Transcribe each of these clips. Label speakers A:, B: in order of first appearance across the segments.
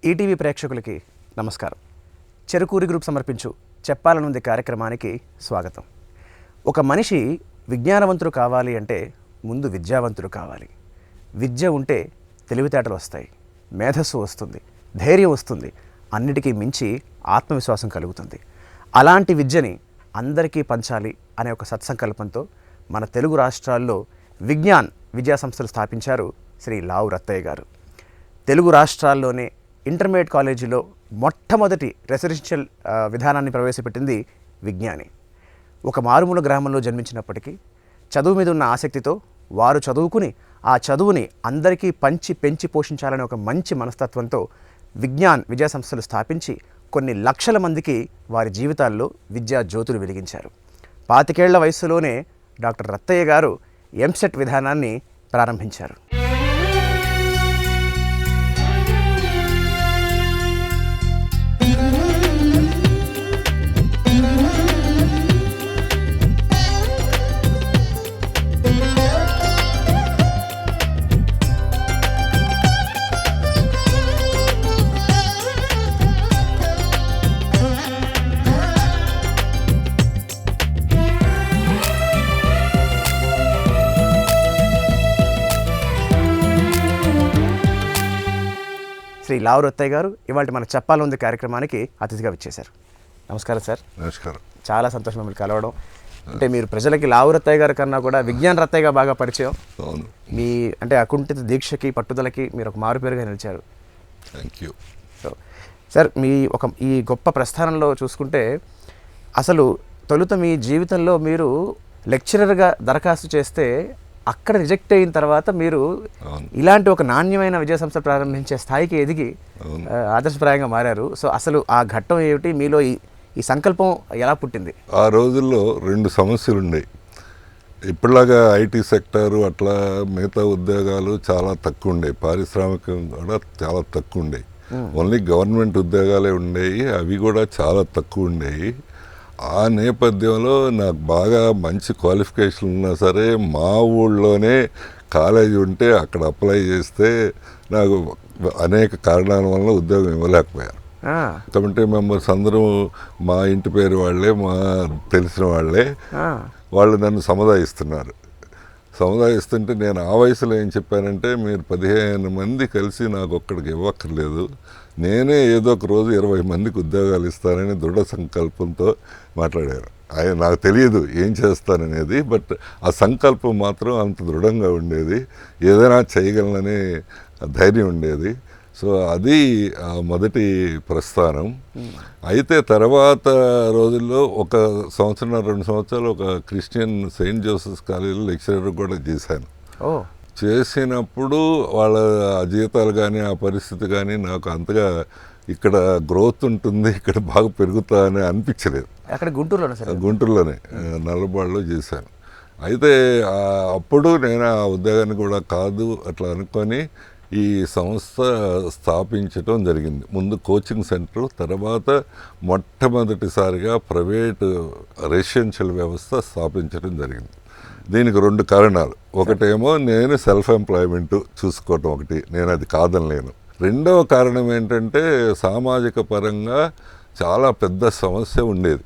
A: ETV ప్రేక్షకులకి నమస్కారం. Cherukuri group సమర్పించు చెప్పాలనుంది కార్యక్రమానికి స్వాగతం. ఒక మనిషి విజ్ఞానవంతుడు కావాలి అంటే ముందు విద్యావంతుడు కావాలి. విద్య ఉంటే తెలివితేటలు వస్తాయి, మేధస్సు వస్తుంది, ధైర్యం వస్తుంది, అన్నిటికీ మించి ఆత్మవిశ్వాసం కలుగుతుంది. అలాంటి విద్యని అందరికీ పంచాలి అనే ఒక సత్సంకల్పంతో మన తెలుగు రాష్ట్రాల్లో విజ్ఞాన్ విద్యాసంస్థలు స్థాపించారు శ్రీ లావు రత్తయ్య గారు. తెలుగు రాష్ట్రాల్లోనే ఇంటర్మీడియట్ కాలేజీలో మొట్టమొదటి రెసిడెన్షియల్ విధానాన్ని ప్రవేశపెట్టింది విజ్ఞాని. ఒక మారుమూల గ్రామంలో జన్మించినప్పటికీ చదువు మీద ఉన్న ఆసక్తితో వారు చదువుకుని ఆ చదువుని అందరికీ పంచి పెంచి పోషించాలనే ఒక మంచి మనస్తత్వంతో విజ్ఞాన్ విద్యాసంస్థలు స్థాపించి కొన్ని లక్షల మందికి వారి జీవితాల్లో విద్యా జ్యోతులు వెలిగించారు. 25 ఏళ్ల వయస్సులోనే డాక్టర్ రత్తయ్య గారు ఎంసెట్ విధానాన్ని ప్రారంభించారు. శ్రీ లావు రత్తయ్య గారు ఇవాళ మనకు చెప్పాలనుంది కార్యక్రమానికి అతిథిగా వచ్చేశారు. నమస్కారం సార్.
B: నమస్కారం.
A: చాలా సంతోషం మిమ్మల్ని కలవడం. అంటే మీరు ప్రజలకి లావు రత్తయ్య గారి కన్నా కూడా విజ్ఞాన్ రత్తయ్యగా బాగా పరిచయం.
B: అవును.
A: మీ అంటే అకుంఠిత దీక్షకి పట్టుదలకి మీరు ఒక మారుపేరుగా నిలిచారు.
B: Thank you.
A: సో సార్, మీ ఈ గొప్ప ప్రస్థానంలో చూసుకుంటే అసలు తొలుత మీ జీవితంలో మీరు లెక్చరర్గా దరఖాస్తు చేస్తే అక్కడ రిజెక్ట్ అయిన తర్వాత మీరు ఇలాంటి ఒక నాణ్యమైన విద్యాసంస్థ ప్రారంభించే స్థాయికి ఎదిగి ఆదర్శప్రాయంగా మారారు. సో అసలు ఆ ఘట్టం ఏమిటి, మీలో ఈ సంకల్పం ఎలా పుట్టింది?
B: ఆ రోజుల్లో 2 సమస్యలు ఉన్నాయి. ఇప్పటిలాగా ఐటీ సెక్టారు అట్లా మిగతా ఉద్యోగాలు చాలా తక్కువ ఉండేవి, పారిశ్రామికం కూడా చాలా తక్కువ ఉండేవి. ఓన్లీ గవర్నమెంట్ ఉద్యోగాలే ఉండేవి, అవి కూడా చాలా తక్కువ ఉండేవి. ఆ నేపథ్యంలో నాకు బాగా మంచి క్వాలిఫికేషన్ ఉన్నా సరే మా ఊళ్ళోనే కాలేజీ ఉంటే అక్కడ అప్లై చేస్తే నాకు అనేక కారణాల వల్ల ఉద్యోగం ఇవ్వలేకపోయారు. కమిటీ మెంబర్స్ అందరూ మా ఇంటి పేరు వాళ్ళే, మా తెలిసిన వాళ్ళే. వాళ్ళు నన్ను సముదాయిస్తున్నారు. సముదాయిస్తుంటే నేను ఆ వయసులో ఏం చెప్పానంటే, మీరు 15 మంది కలిసి నాకు ఒక్కడికి ఇవ్వక్కర్లేదు, నేనే ఏదో ఒక రోజు 20 మందికి ఉద్యోగాలు ఇస్తానని దృఢ సంకల్పంతో మాట్లాడారు. ఆయన నాకు తెలియదు ఏం చేస్తాననేది, బట్ ఆ సంకల్పం మాత్రం అంత దృఢంగా ఉండేది, ఏదైనా చేయగలననే ధైర్యం ఉండేది. సో అది ఆ మొదటి ప్రస్థానం. అయితే తర్వాత రోజుల్లో 1 సంవత్సరం 2 సంవత్సరాలు ఒక క్రిస్టియన్ సెయింట్ జోసెఫ్స్ కాలేజీలో లెక్చరర్ కూడా చేశాను. చేసినప్పుడు వాళ్ళ జీతాలు కానీ ఆ పరిస్థితి కానీ నాకు అంతగా ఇక్కడ గ్రోత్ ఉంటుంది, ఇక్కడ బాగా పెరుగుతా అని అనిపించలేదు.
A: అక్కడ
B: గుంటూరులోనే నల్లబాడులో చేశాను. అయితే అప్పుడు నేను ఆ ఉద్యోగాన్ని కూడా కాదు అట్లా అనుకొని ఈ సంస్థ స్థాపించడం జరిగింది. ముందు కోచింగ్ సెంటర్, తర్వాత మొట్టమొదటిసారిగా ప్రైవేటు రెసిడెన్షియల్ వ్యవస్థ స్థాపించడం జరిగింది. దీనికి 2 కారణాలు. ఒకటేమో నేను సెల్ఫ్ ఎంప్లాయ్మెంట్ చూసుకోవటం ఒకటి, నేను అది కాదనలేను. రెండవ కారణం ఏంటంటే సామాజిక పరంగా చాలా పెద్ద సమస్య ఉండేది.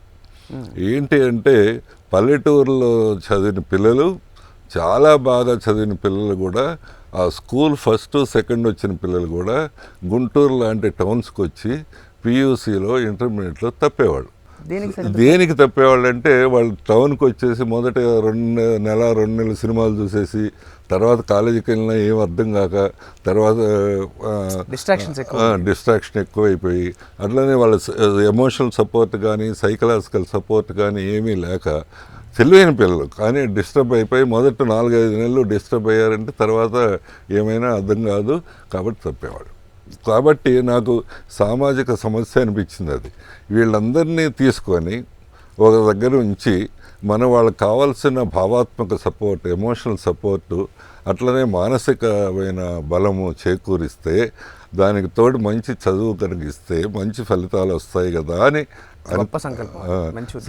B: ఏంటి అంటే పల్లెటూరులో చదివిన పిల్లలు, చాలా బాగా చదివిన పిల్లలు కూడా, ఆ స్కూల్ 1st, 2nd వచ్చిన పిల్లలు కూడా గుంటూరు లాంటి టౌన్స్కి వచ్చి పియూసీలో ఇంటర్మీడియట్లో తప్పేవాళ్ళు. దేనికి తప్పేవాళ్ళు అంటే, వాళ్ళు టౌన్కి వచ్చేసి మొదట 2 నెలలు సినిమాలు చూసేసి, తర్వాత కాలేజీకి వెళ్ళినా ఏం అర్థం కాక, తర్వాత డిస్ట్రాక్షన్ ఎక్కువైపోయి, అట్లనే వాళ్ళ ఎమోషనల్ సపోర్ట్ కానీ సైకలాజికల్ సపోర్ట్ కానీ ఏమీ లేక తెలివైన పిల్లలు కానీ డిస్టర్బ్ అయిపోయి మొదట 4-5 నెలలు డిస్టర్బ్ అయ్యారంటే తర్వాత ఏమైనా అర్థం కాదు, కాబట్టి తప్పేవాళ్ళు. కాబట్టి నాకు సామాజిక సమస్య అనిపించింది అది. వీళ్ళందరినీ తీసుకొని ఒక దగ్గర ఉంచి వాళ్ళకి కావాల్సిన భావాత్మక సపోర్ట్, ఎమోషనల్ సపోర్టు, అట్లనే మానసికమైన బలము చేకూరిస్తే, దానికి తోడు మంచి చదువు కలిగిస్తే మంచి ఫలితాలు వస్తాయి కదా అని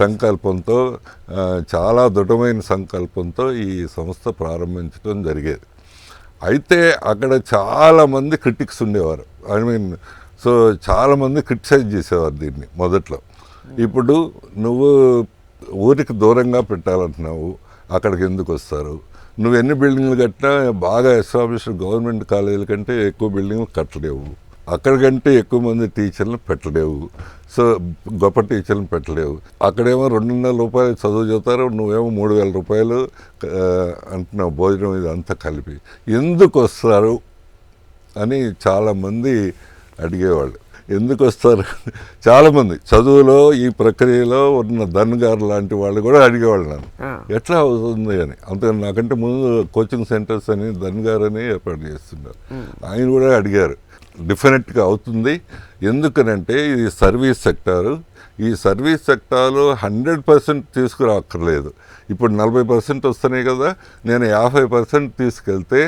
B: సంకల్పంతో, చాలా దృఢమైన సంకల్పంతో ఈ సంస్థ ప్రారంభించడం జరిగేది. అయితే అక్కడ చాలామంది క్రిటిక్స్ ఉండేవారు. ఐ మీన్ సో చాలామంది క్రిటిసైజ్ చేసేవారు దీన్ని మొదట్లో. ఇప్పుడు నువ్వు ఊరికి దూరంగా పెట్టాలంటున్నావు, అక్కడికి ఎందుకు వస్తారు? నువ్వు ఎన్ని బిల్డింగ్లు కట్టినా బాగా ఎస్టాబ్లిష్డ్ గవర్నమెంట్ కాలేజీల కంటే ఎక్కువ బిల్డింగ్లు కట్టలేవు, అక్కడికంటే ఎక్కువ మంది టీచర్లను పెట్టలేవు, సో గొప్ప టీచర్లను పెట్టలేవు. అక్కడేమో 2,500 రూపాయలు చదువు చదువుతారు, నువ్వేమో 3,000 రూపాయలు అంటున్నావు భోజనం, ఇది అంతా కలిపి ఎందుకు వస్తారు అని చాలామంది అడిగేవాళ్ళు. ఎందుకు వస్తారు చాలామంది చదువులో ఈ ప్రక్రియలో ఉన్న ధన్గారు లాంటి వాళ్ళు కూడా అడిగేవాళ్ళు నన్ను, ఎట్లా అవుతుంది అని. అంతే, నాకంటే ముందు కోచింగ్ సెంటర్స్ అని ధన్గారు అని ఏర్పాటు చేస్తున్నారు, ఆయన కూడా అడిగారు. డెఫినెట్గా అవుతుంది. ఎందుకనంటే ఇది సర్వీస్ సెక్టారు, ఈ సర్వీస్ సెక్టార్లో 100% తీసుకురాక్కర్లేదు. ఇప్పుడు 40% వస్తున్నాయి కదా, నేను 50% తీసుకెళ్తే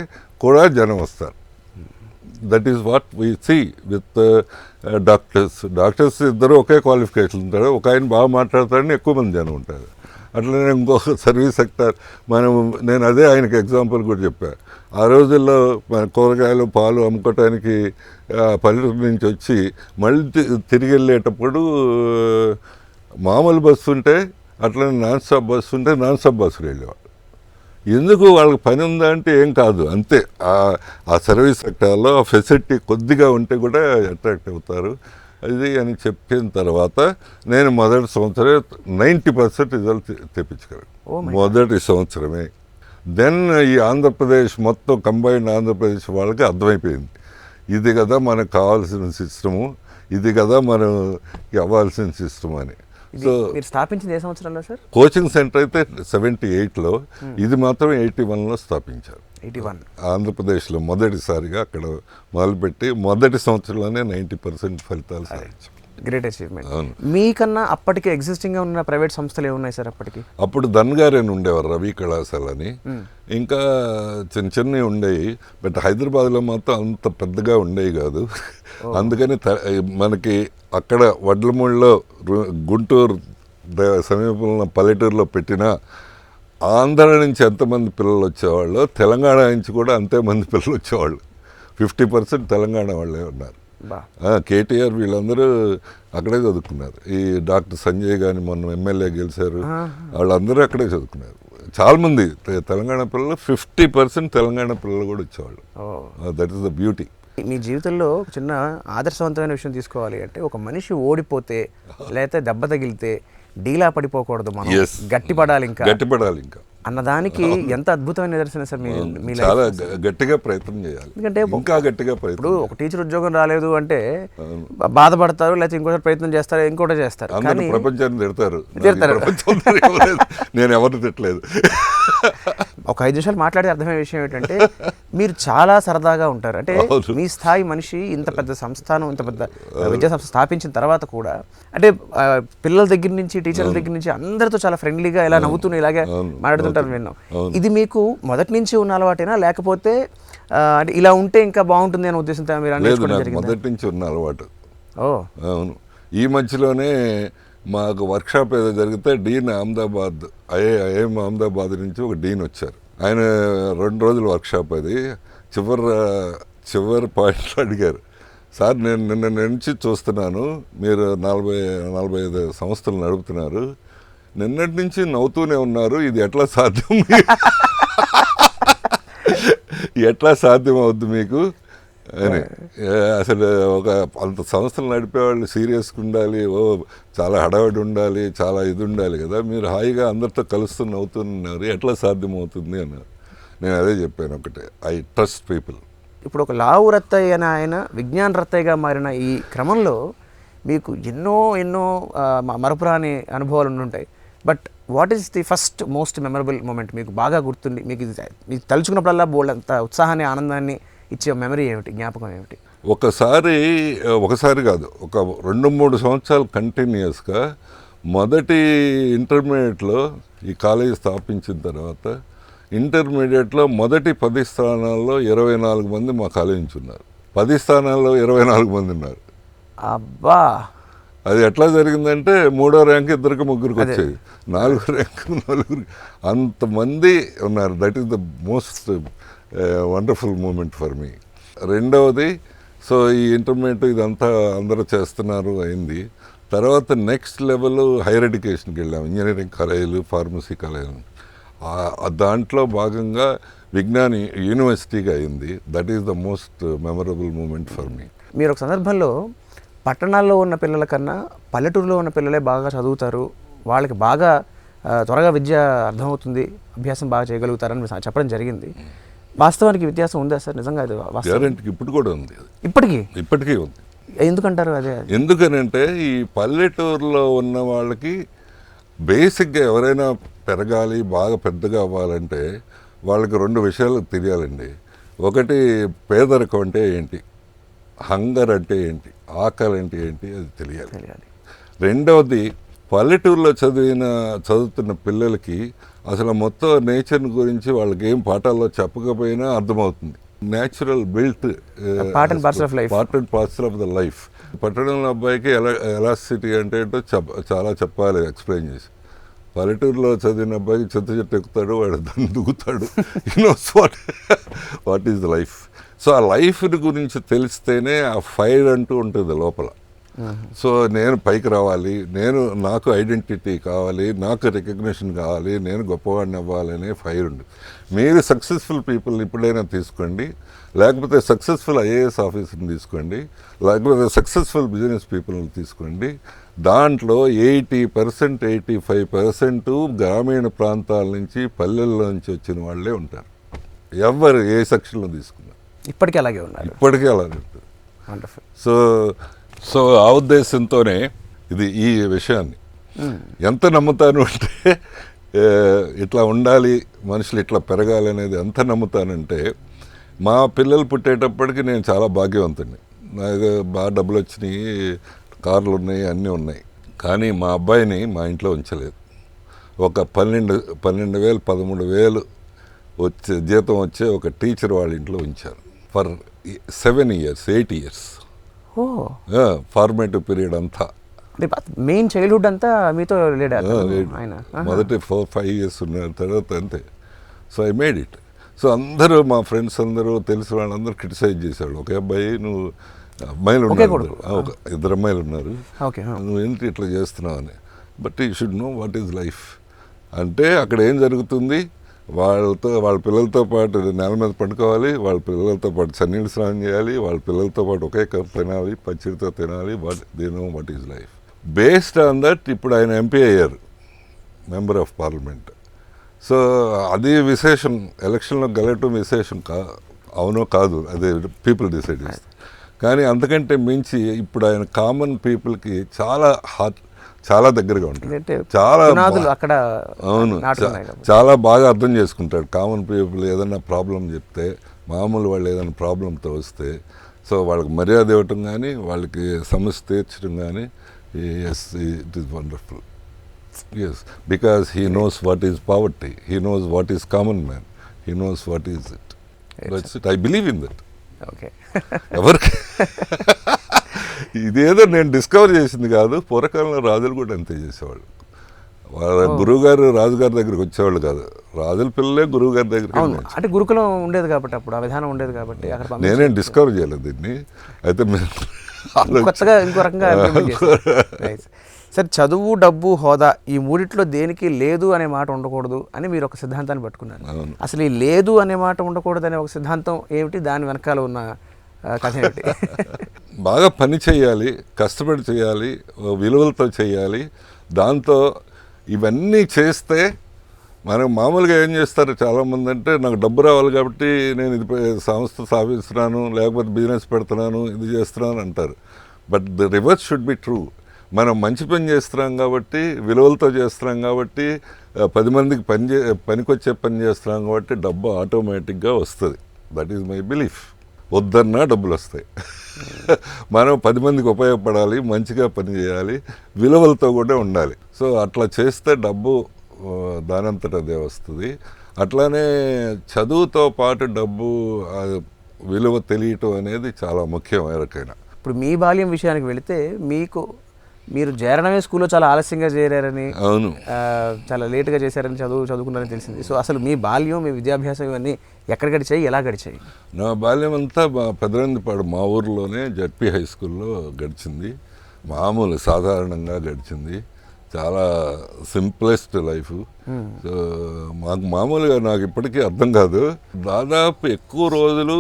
B: కూడా జనం వస్తారు. That is what we see with doctors ఇద్దరు ఒకే క్వాలిఫికేషన్ ఉంటారు, ఒక ఆయన బాగా మాట్లాడతాడని ఎక్కువ మంది జనం ఉంటారు. అట్లనే ఇంకొక సర్వీస్ సెక్టార్ నేను అదే ఆయనకి ఎగ్జాంపుల్ కూడా చెప్పాను. ఆ రోజుల్లో కూరగాయలు పాలు అమ్ముకోవటానికి పల్లెటూరు నుంచి వచ్చి మళ్ళీ తిరిగి వెళ్ళేటప్పుడు మామూలు బస్సు ఉంటే, అట్లనే నాన్ స్టాప్ బస్సు ఉంటే నాన్ స్టాప్ బస్సులు వెళ్ళేవాడు. ఎందుకు వాళ్ళకి పని ఉందా అంటే ఏం కాదు, అంతే. ఆ సర్వీస్ సెక్టార్లో ఆ ఫెసిలిటీ కొద్దిగా ఉంటే కూడా అట్రాక్ట్ అవుతారు. అది అని చెప్పిన తర్వాత నేను మొదటి సంవత్సరమే 90% రిజల్ట్ తెప్పించగలను, మొదటి సంవత్సరమే. దెన్ ఈ ఆంధ్రప్రదేశ్ మొత్తం కంబైన్డ్ ఆంధ్రప్రదేశ్ వాళ్ళకి అర్థమైపోయింది, ఇది కదా మనకు కావాల్సిన సిస్టము, ఇది కదా మనం అవ్వాల్సిన సిస్టమ్ అని.
A: సో మీరు స్థాపించింది ఏ సంవత్సరంలో సార్?
B: కోచింగ్ సెంటర్ అయితే 78లో, ఇది మాత్రం 81లో స్థాపించారు.
A: 81
B: ఆంధ్రప్రదేశ్లో మొదటిసారిగా అక్కడ మొదలుపెట్టి మొదటి సంవత్సరంలోనే 90% ఫలితాలు సాధించాం.
A: Great achievement. మీకన్నా అప్పటికే ఎగ్జిస్టింగ్గా ఉన్న ప్రైవేట్ సంస్థలు ఏమున్నాయి సార్ అప్పటికి?
B: అప్పుడు ధన్గారు అని ఉండేవారు, రవి కళాశాల అని, ఇంకా చిన్న చిన్నవి ఉండేవి. బట్ హైదరాబాద్లో మాత్రం అంత పెద్దగా ఉండేవి కాదు. అందుకని మనకి అక్కడ వడ్లమూడిలో గుంటూరు సమీపంలో పల్లెటూరులో పెట్టిన ఆంధ్ర నుంచి ఎంతమంది పిల్లలు వచ్చేవాళ్ళు, తెలంగాణ నుంచి కూడా అంతేమంది పిల్లలు వచ్చేవాళ్ళు. 50% తెలంగాణ వాళ్ళే ఉన్నారు. కేటీఆర్ వీళ్ళందరూ అక్కడే చదువుకున్నారు. ఈ డాక్టర్ సంజయ్ కానీ మొన్న ఎమ్మెల్యే గెలిచారు, వాళ్ళందరూ అక్కడే చదువుకున్నారు. చాలామంది తెలంగాణ పిల్లలు, 50% తెలంగాణ పిల్లలు కూడా వచ్చేవాళ్ళు. That is the beauty.
A: మీ జీవితంలో చిన్న ఆదర్శవంతమైన విషయం తీసుకోవాలి అంటే, ఒక మనిషి ఓడిపోతే లేకపోతే దెబ్బ తగిలితే డీలా పడిపోకూడదు, మనం గట్టిపడాలి ఇంకా అన్నదానికి ఎంత అద్భుతమైన నిదర్శనం సార్ మీ
B: చాలా గట్టిగా ప్రయత్నం చేయాలి. ఎందుకంటే ఇంకా గట్టిగా
A: ఇప్పుడు ఒక టీచర్ ఉద్యోగం రాలేదు అంటే బాధపడతారు, లేకపోతే ఇంకోటి ప్రయత్నం చేస్తారు, ఇంకోటి చేస్తారు,
B: కానీ ప్రపంచాన్ని తిడతారు. నేను ఎవరిని తిట్టలేదు.
A: ఒక 5 నిమిషాలు మాట్లాడే అర్థమయ్యే విషయం ఏంటంటే, మీరు చాలా సరదాగా ఉంటారు. అంటే మీ స్థాయి మనిషి ఇంత పెద్ద సంస్థానం, ఇంత పెద్ద విద్యా సంస్థ స్థాపించిన తర్వాత కూడా, అంటే పిల్లల దగ్గర నుంచి టీచర్ల దగ్గర నుంచి అందరితో చాలా ఫ్రెండ్లీగా ఇలా నవ్వుతూనే ఇలాగే మాట్లాడుతుంటారు విన్నాం. ఇది మీకు మొదటి నుంచి ఉన్న అలవాటేనా, లేకపోతే అంటే ఇలా ఉంటే ఇంకా బాగుంటుంది అనే ఉద్దేశంతో మీరు
B: అనేది? మొదటి నుంచి ఉన్న అలవాటు. అవును. ఈ మధ్యలోనే మాకు వర్క్షాప్ ఏదో జరిగితే డీన్ అహ్మదాబాద్ ఐఐఎం అహ్మదాబాద్ నుంచి ఒక డీన్ వచ్చారు. ఆయన 2 రోజుల వర్క్షాప్ అది. చివరి పాయింట్లు అడిగారు, సార్ నేను నిన్న నుంచి చూస్తున్నాను, మీరు 40-45 సంస్థలు నడుపుతున్నారు, నిన్నటి నుంచి నవ్వుతూనే ఉన్నారు, ఇది ఎట్లా సాధ్యం, ఎట్లా సాధ్యం అవుద్ది మీకు అని. అసలు ఒక అంత సంస్థలు నడిపేవాళ్ళు సీరియస్గా ఉండాలి, చాలా హడావిడి ఉండాలి, చాలా ఇది ఉండాలి కదా, మీరు హాయిగా అందరితో కలుస్తూ నవ్వుతున్నారు, ఎట్లా సాధ్యమవుతుంది అన్నారు. నేను అదే చెప్పాను ఒకటే, ఐ ట్రస్ట్ పీపుల్.
A: ఇప్పుడు ఒక లావు రత్తయ్య అని ఆయన విజ్ఞాన రత్తయ్యగా మారిన ఈ క్రమంలో మీకు ఎన్నో మరపురాని అనుభవాలు ఉండుంటాయి. But what is the first most memorable moment, మీకు బాగా గుర్తుండి, మీకు తలుచుకున్నప్పుడల్లా బోల్డంత ఉత్సాహాన్ని ఆనందాన్ని ఇచ్చే మెమరీ ఏమిటి, జ్ఞాపకం ఏమిటి?
B: ఒకసారి కాదు, ఒక 2-3 సంవత్సరాలు కంటిన్యూస్గా మొదటి ఇంటర్మీడియట్లో ఈ కాలేజీ స్థాపించిన తర్వాత ఇంటర్మీడియట్లో మొదటి 10 స్థానాల్లో 24 మంది మా కాలేజీ నుంచి ఉన్నారు. 10 స్థానాల్లో 24 మంది ఉన్నారు.
A: అబ్బా,
B: అది ఎట్లా జరిగిందంటే 3వ ర్యాంక్ 2-3 వచ్చేది, 4వ ర్యాంక్ 4, అంతమంది ఉన్నారు. That is the most wonderful moment for me. రెండవది సో ఈ ఇంటర్మీడియట్ ఇదంతా అందరూ చేస్తున్నారు అయింది. తర్వాత నెక్స్ట్ లెవెల్ హైయర్ ఎడ్యుకేషన్కి వెళ్ళాం, ఇంజనీరింగ్ కాలేజీలు, ఫార్మసీ కాలేజీలు. దాంట్లో భాగంగా విజ్ఞాన్ యూనివర్సిటీగా అయింది. That is the most memorable moment for me.
A: మీరు ఒక సందర్భంలో పట్టణాల్లో ఉన్న పిల్లల కన్నా పల్లెటూరులో ఉన్న పిల్లలే బాగా చదువుతారు, వాళ్ళకి బాగా త్వరగా విద్య అర్థమవుతుంది, అభ్యాసం బాగా చేయగలుగుతారని మీరు చెప్పడం జరిగింది. వాస్తవానికి వ్యత్యాసం ఉందా సార్? నిజంగా అది
B: గ్యారెంటీకి ఇప్పుడు కూడా ఉంది, ఇప్పటికీ ఉంది.
A: ఎందుకంటారు అదే?
B: ఎందుకనంటే ఈ పల్లెటూరులో ఉన్న వాళ్ళకి బేసిక్గా ఎవరైనా పెరగాలి, బాగా పెద్దగా అవ్వాలంటే వాళ్ళకి రెండు విషయాలు తెలియాలండి. ఒకటి పేదరికం అంటే ఏంటి, హంగర్ అంటే ఏంటి, ఆకలి అంటే ఏంటి, అది తెలియాలి. రెండవది పల్లెటూరులో చదువుతున్న పిల్లలకి అసలు మొత్తం నేచర్ గురించి వాళ్ళకి ఏం పాఠాల్లో చెప్పకపోయినా అర్థమవుతుంది. Natural built
A: part and parcel
B: of the life. పట్టణంలో అబ్బాయికి ఎలాసిటీ అంటే ఏంటో చాలా చెప్పాలి, ఎక్స్ప్లెయిన్ చేసి. పల్లెటూరులో చదివిన అబ్బాయికి చెట్టు ఎక్కుతాడు, వాడు దాన్ని దుగుతాడు. Knows what is the life. So ఆ లైఫ్ గురించి తెలిస్తేనే ఆ ఫైర్ అంటూ ఉంటుంది లోపల. సో నేను పైకి రావాలి, నాకు ఐడెంటిటీ కావాలి, నాకు రికగ్నిషన్ కావాలి, నేను గొప్పవాడిని అవ్వాలనే ఫైర్ ఉంది. మీరు సక్సెస్ఫుల్ పీపుల్ ఎప్పుడైనా తీసుకోండి, లేకపోతే సక్సెస్ఫుల్ ఐఏఎస్ ఆఫీసర్ని తీసుకోండి, లేకపోతే సక్సెస్ఫుల్ బిజినెస్ పీపుల్ని తీసుకోండి. దాంట్లో 80%, 85% గ్రామీణ ప్రాంతాల నుంచి, పల్లెల్లో నుంచి వచ్చిన వాళ్ళే ఉంటారు. ఎవరు ఏ సెక్షన్లో తీసుకున్నారు
A: ఇప్పటికీ అలాగే ఉన్నారు.
B: ఉంటుంది. సో ఆ ఉద్దేశంతోనే ఈ విషయాన్ని ఎంత నమ్ముతాను అంటే, ఇట్లా ఉండాలి, మనుషులు ఇట్లా పెరగాలి అనేది ఎంత నమ్ముతానంటే, మా పిల్లలు పుట్టేటప్పటికి నేను చాలా భాగ్యవంతుడిని. నాకు బాగా డబ్బులు వచ్చినాయి, కార్లు ఉన్నాయి, అన్నీ ఉన్నాయి. కానీ మా అబ్బాయిని మా ఇంట్లో ఉంచలేదు. ఒక 12,000 13,000 జీతం వచ్చే ఒక టీచర్ వాళ్ళ ఇంట్లో ఉంచారు for 7 years 8 years. Formative period అంతా,
A: మెయిన్ చైల్డ్హుడ్ అంతా మీతో లేడా?
B: మొదటి 4-5 years ఉన్న తర్వాత అంతే. So I made it. So అందరూ మా ఫ్రెండ్స్ అందరూ తెలిసిన వాళ్ళందరూ క్రిటిసైజ్ చేశాడు. ఒక అబ్బాయి, నువ్వు అమ్మాయిలు ఉన్నారు, 2 అమ్మాయిలు ఉన్నారు, నువ్వు ఏంటి ఇట్లా చేస్తున్నావు అని. But you should know what is life. అంటే అక్కడ ఏం జరుగుతుంది, వాళ్ళ పిల్లలతో పాటు నేల మీద పడుకోవాలి, వాళ్ళ పిల్లలతో పాటు చన్నీళ్ళు స్నానం చేయాలి, వాళ్ళ పిల్లలతో పాటు ఒకే కప్ తినాలి, పచ్చిడితో తినాలి. They know what is life. Based on that ఇప్పుడు ఆయన ఎంపీ అయ్యారు, మెంబర్ ఆఫ్ పార్లమెంట్. సో అది విశేషం, ఎలక్షన్లో గెలవటం విశేషం అవునో కాదు, అదే పీపుల్ డిసైడ్ చేస్తారు. కానీ అంతకంటే మించి ఇప్పుడు ఆయన కామన్ పీపుల్కి చాలా దగ్గరగా ఉంటాడు, చాలా బాగా అర్థం చేసుకుంటాడు. కామన్ పీపుల్ ఏదైనా ప్రాబ్లం చెప్తే, మామూలు వాళ్ళు ఏదైనా ప్రాబ్లంతో వస్తే, సో వాళ్ళకి మర్యాద ఇవ్వటం కానీ, వాళ్ళకి సమస్య తీర్చడం కానీ, yes it is wonderful. Yes, because he knows what is poverty, he knows what is common man, he knows what is it. That's it. I believe in that.
A: Okay.
B: ఎవరికి ఇదేదో నేను డిస్కవర్ చేసింది కాదు, పూర్వకాలంలో రాజులు కూడా అంతే చేసేవాళ్ళు. వాళ్ళ గురువుగారు రాజుగారి దగ్గరికి వచ్చేవాళ్ళు కాదు, రాజుల పిల్లలే గురువుగారి దగ్గరికి.
A: అంటే గురుకులం ఉండేది కాబట్టి, అప్పుడు ఆ విధానం ఉండేది కాబట్టి
B: నేనేం డిస్కవర్ చేయలేదు దీన్ని. అయితే
A: కొత్తగా ఇంకో రకంగా సార్, చదువు, డబ్బు, హోదా, ఈ మూడిట్లో దేనికి లేదు అనే మాట ఉండకూడదు అని మీరు ఒక సిద్ధాంతాన్ని పట్టుకున్నారు. అసలు ఈ లేదు అనే మాట ఉండకూడదు అనే ఒక సిద్ధాంతం ఏమిటి, దాని వెనకాల ఉన్న కథ ఏమిటి?
B: బాగా పని చేయాలి, కష్టపడి చేయాలి, విలువలతో చేయాలి. దాంతో ఇవన్నీ చేస్తే మనం మామూలుగా ఏం చేస్తారు చాలామంది అంటే, నాకు డబ్బు రావాలి కాబట్టి నేను ఇది సంస్థ స్థాపిస్తున్నాను, లేకపోతే బిజినెస్ పెడుతున్నాను, ఇది చేస్తున్నాను అంటారు. But the reverse should be true. మనం మంచి పని చేస్తున్నాం కాబట్టి, విలువలతో చేస్తున్నాం కాబట్టి, 10 మందికి పనికొచ్చే పని చేస్తున్నాం కాబట్టి డబ్బు ఆటోమేటిక్గా వస్తుంది. That is my belief. వద్దన్నా డబ్బులు వస్తాయి. మనం 10 మందికి ఉపయోగపడాలి, మంచిగా పని చేయాలి, విలువలతో కూడా ఉండాలి. సో అట్లా చేస్తే డబ్బు దానంతట అదే వస్తుంది. అట్లానే చదువుతో పాటు డబ్బు విలువ తెలియటం అనేది చాలా ముఖ్యం ఎవరికైనా.
A: ఇప్పుడు మీ బాల్యం విషయానికి వెళితే, మీకు మీరు చేరడమే స్కూల్లో చాలా ఆలస్యంగా చేరారని,
B: అవును.
A: చాలా లేట్గా చేశారని, చదువుకున్నారని తెలిసింది. సో అసలు మీ బాల్యం, మీ విద్యాభ్యాసం ఇవన్నీ ఎక్కడ గడిచాయి, ఎలా గడిచాయి?
B: నా బాల్యం అంతా పెదరందిపాడు మా ఊర్లోనే జడ్పీ హై స్కూల్లో గడిచింది. మామూలు సాధారణంగా గడిచింది. చాలా సింప్లెస్ట్ లైఫ్. సో మాకు మామూలుగా నాకు ఇప్పటికీ అర్థం కాదు. దాదాపు ఎక్కువ రోజులు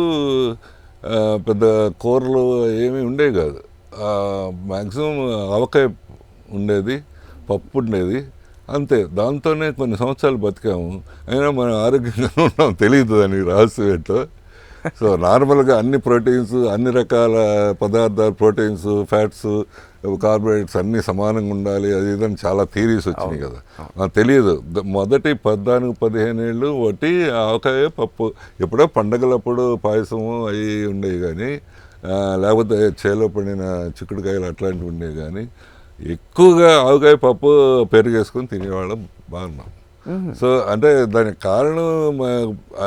B: పెద్ద కూరలు ఏమీ ఉండేవి కాదు. మ్యాక్సిమం ఆవకాయ ఉండేది, పప్పు ఉండేది, అంతే. దాంతోనే కొన్ని సంవత్సరాలు బతికాము. అయినా మనం ఆరోగ్యంగా ఉన్నాం, తెలియదు దాని రహస్యం ఏంటో. సో నార్మల్గా అన్ని ప్రోటీన్స్, అన్ని రకాల పదార్థాలు, ప్రోటీన్స్, ఫ్యాట్స్, కార్బోహైడ్రేట్స్ అన్నీ సమానంగా ఉండాలి, అది ఇదని చాలా థీరీస్ వచ్చినాయి కదా. నాకు తెలియదు. మొదటి 14-15 ఏళ్ళు ఒకటి ఆవకాయ పప్పు. ఎప్పుడో పండగలప్పుడు పాయసము అవి ఉండేవి కానీ, లేకపోతే చేలో పండిన చిక్కుడుకాయలు అట్లాంటివి ఉండేవి కానీ, ఎక్కువగా ఆవకాయ పప్పు పెరిగేసుకొని తినేవాళ్ళం. బాగున్నాం. సో అంటే దానికి కారణం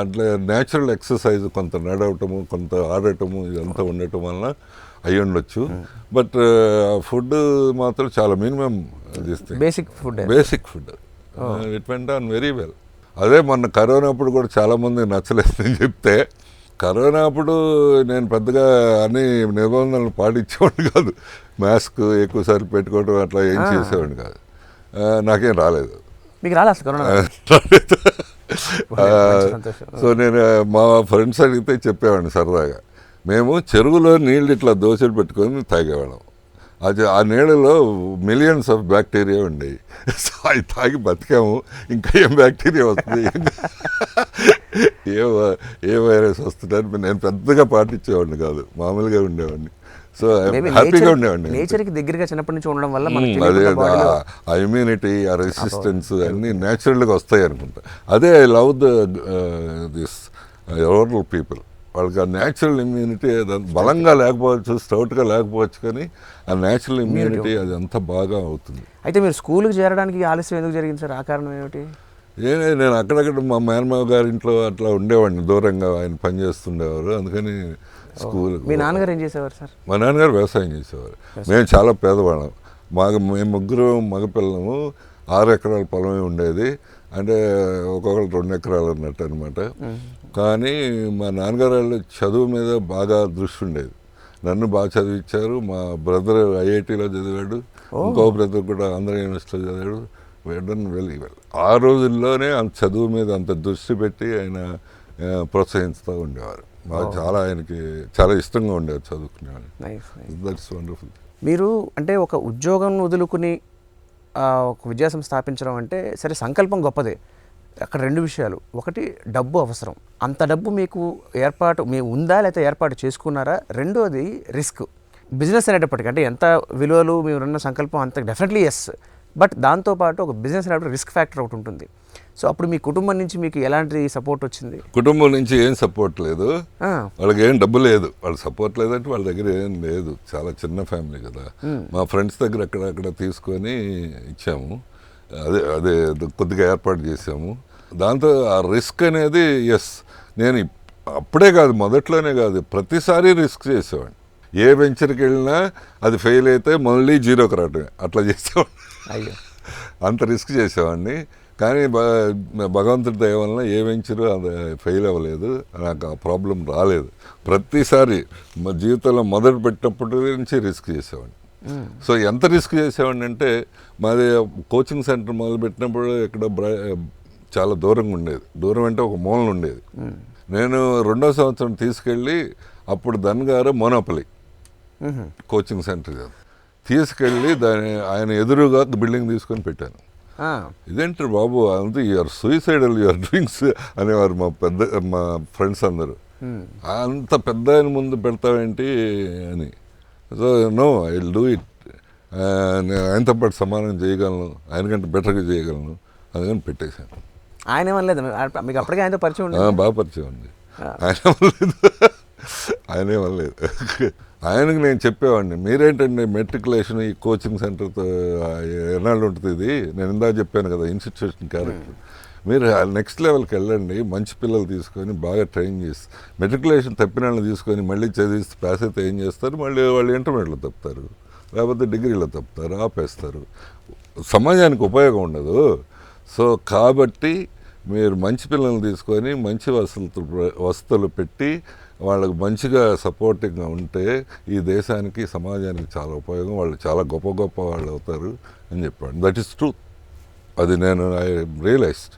B: అట్లా న్యాచురల్ ఎక్సర్సైజ్, కొంత నడవటము, కొంత ఆడటము, ఇదంతా ఉండటం వలన అయ్యి ఉండొచ్చు. బట్ ఫుడ్ మాత్రం చాలా minimum
A: basic food.
B: It went on very well. అదే మొన్న కరోనా అప్పుడు కూడా చాలామంది నచ్చలేదని చెప్తే, కరోనా అప్పుడు నేను పెద్దగా అన్ని నిబంధనలు పాటించేవాడిని కాదు. మాస్క్ ఎక్కువసార్లు పెట్టుకోవడం అట్లా ఏం చేసేవాడిని కాదు. నాకేం రాలేదు.
A: మీకు రాలేదు అసలు కరోనా?
B: సో నేను మా ఫ్రెండ్స్ అడిగితే చెప్పేవాడిని సరదాగా, మేము చెరువులో నీళ్ళు ఇట్లా దోశలు పెట్టుకొని తాగేవాళ్ళం. అది ఆ నీళ్ళలో మిలియన్స్ ఆఫ్ బ్యాక్టీరియా ఉండేవి. సో అవి తాగి బతికాము. ఇంకా ఏం బ్యాక్టీరియా వస్తుంది, ఏ వైరస్ వస్తుందని నేను పెద్దగా పాటించేవాడిని కాదు, మామూలుగా ఉండేవాడిని. సో హ్యాపీగా ఉండేవాడిని.
A: నేచర్కి దగ్గరగా చిన్నప్పటి నుంచి ఉండడం వల్ల
B: అదే ఆ ఇమ్యూనిటీ, ఆ రెసిస్టెన్స్ అన్నీ న్యాచురల్గా వస్తాయి అనుకుంటా. అదే I love this rural people. వాళ్ళకి ఆ న్యాచురల్ ఇమ్యూనిటీ బలంగా లేకపోవచ్చు, స్టౌట్గా లేకపోవచ్చు, కానీ ఆ న్యాచురల్ ఇమ్యూనిటీ అది అంతా బాగా అవుతుంది.
A: అయితే మీరు స్కూల్కి చేరడానికి ఆలస్యం ఎందుకు జరిగింది సార్? ఆ కారణం ఏమిటి?
B: నేను అక్కడక్కడ మా మేనమావ గారి ఇంట్లో అట్లా ఉండేవాడిని, దూరంగా ఆయన పనిచేస్తుండేవారు. అందుకని స్కూల్.
A: మీ నాన్నగారు ఏం చేసేవారు సార్?
B: మా నాన్నగారు వ్యవసాయం చేసేవారు. మేము చాలా పేదవాళ్ళం. మేము ముగ్గురు మగపిల్లము. 6 ఎకరాల పొలమే ఉండేది. అంటే ఒక్కొక్కరు 2 ఎకరాలు అన్నట్టు అనమాట. కానీ మా నాన్నగారు వాళ్ళు చదువు మీద బాగా దృష్టి ఉండేది. నన్ను బాగా చదివించారు. మా బ్రదర్ ఐఐటీలో చదివాడు, ఇంకో బ్రదర్ కూడా ఆంధ్ర యూనివర్సిటీలో చదివాడు. వెళ్ళి ఆ రోజుల్లోనే అంత చదువు మీద అంత దృష్టి పెట్టి ఆయన ప్రోత్సహిస్తూ ఉండేవారు. మాకు చాలా, ఆయనకి చాలా ఇష్టంగా ఉండేది చదువుకునేవాడు. That's wonderful.
A: మీరు అంటే ఒక ఉద్యోగం వదులుకుని ఒక విద్యాసంస్థ స్థాపించడం అంటే సరే, సంకల్పం గొప్పదే. అక్కడ 2 విషయాలు. ఒకటి, డబ్బు అవసరం. అంత డబ్బు మీకు ఉందా లేకపోతే ఏర్పాటు చేసుకున్నారా? రెండోది రిస్క్. బిజినెస్ అనేటప్పటికీ అంటే ఎంత విలువలు మీరున్న సంకల్పం అంత డెఫినెట్లీ ఎస్. బట్ దాంతోపాటు ఒక బిజినెస్ అనేటప్పుడు రిస్క్ ఫ్యాక్టర్ ఒకటి ఉంటుంది. సో అప్పుడు మీ కుటుంబం నుంచి మీకు ఎలాంటి సపోర్ట్ వచ్చింది?
B: కుటుంబం నుంచి ఏం సపోర్ట్ లేదు. వాళ్ళకి ఏం డబ్బు లేదు. వాళ్ళ సపోర్ట్ లేదంటే వాళ్ళ దగ్గర ఏం లేదు. చాలా చిన్న ఫ్యామిలీ కదా. మా ఫ్రెండ్స్ దగ్గర అక్కడ తీసుకొని ఇచ్చాము. అదే కొద్దిగా ఏర్పాటు చేసాము. దాంతో ఆ రిస్క్ అనేది ఎస్. నేను అప్పుడే కాదు, మొదట్లోనే కాదు, ప్రతిసారి రిస్క్ చేసేవాడిని. ఏ వెంచర్కి వెళ్ళినా అది ఫెయిల్ అయితే మళ్ళీ జీరోకి రావటమే, అట్లా చేసేవాడిని.
A: అయ్యో,
B: అంత రిస్క్ చేసేవాడిని. కానీ భగవంతుడి దయ వలన ఏ వెంచరు అది ఫెయిల్ అవ్వలేదు. నాకు ఆ ప్రాబ్లం రాలేదు. ప్రతిసారి మా జీవితంలో మొదలు పెట్టినప్పటి నుంచి రిస్క్ చేసేవాడిని. సో ఎంత రిస్క్ చేసేవాడిని అంటే, మాది కోచింగ్ సెంటర్ మొదలు పెట్టినప్పుడు ఇక్కడ చాలా దూరంగా ఉండేది. దూరం అంటే ఒక మూలన ఉండేది. నేను 2వ సంవత్సరం తీసుకెళ్ళి, అప్పుడు ధన్ గారు మోనోపలి కోచింగ్ సెంటర్ తీసుకెళ్ళి ఆయన ఎదురుగా బిల్డింగ్ తీసుకొని పెట్టాను. ఇదేంటారు బాబు, అంతే యూఆర్ సూసైడల్, యూఆర్ డూయింగ్స్ అనేవారు మా ఫ్రెండ్స్ అందరూ. అంత పెద్ద ఆయన ముందు పెడతావేంటి అని. So no, I will do it. నేను ఆయనతో పాటు సమానం చేయగలను, ఆయనకంటే బెటర్గా చేయగలను, అందుకని పెట్టేశాను.
A: ఆయన ఏమనలేదు మీకు? అప్పటికే ఆయనతో పరిచయం ఉంది?
B: బాగా పరిచయం ఉంది. ఆయన ఏమనలేదు. ఆయనకు నేను చెప్పేవాడిని, మీరేంటండి మెట్రికులేషన్ ఈ కోచింగ్ సెంటర్తో ఎన్నాళ్ళు ఉంటుంది ఇది, నేను ఇందాక చెప్పాను కదా ఇన్స్టిట్యూషన్ క్యారెక్టర్, మీరు నెక్స్ట్ లెవెల్కి వెళ్ళండి, మంచి పిల్లలు తీసుకొని బాగా ట్రైన్ చేసి, మెట్రికులేషన్ తప్పిన వాళ్ళని తీసుకొని మళ్ళీ చదివిస్తే పాస్ అయితే ఏం చేస్తారు, మళ్ళీ వాళ్ళు ఇంటర్మీడియట్లో తప్పుతారు. లేకపోతే డిగ్రీలో తప్పుతారు, ఆపేస్తారు. సమాజానికి ఉపయోగం ఉండదు. సో కాబట్టి మీరు మంచి పిల్లల్ని తీసుకొని మంచి వసతులు పెట్టి వాళ్ళకు మంచిగా సపోర్టింగ్గా ఉంటే ఈ దేశానికి సమాజానికి చాలా ఉపయోగం, వాళ్ళు చాలా గొప్ప గొప్ప వాళ్ళు అవుతారు అని చెప్పాడు. That is truth. అది నేను రియలైజ్డ్.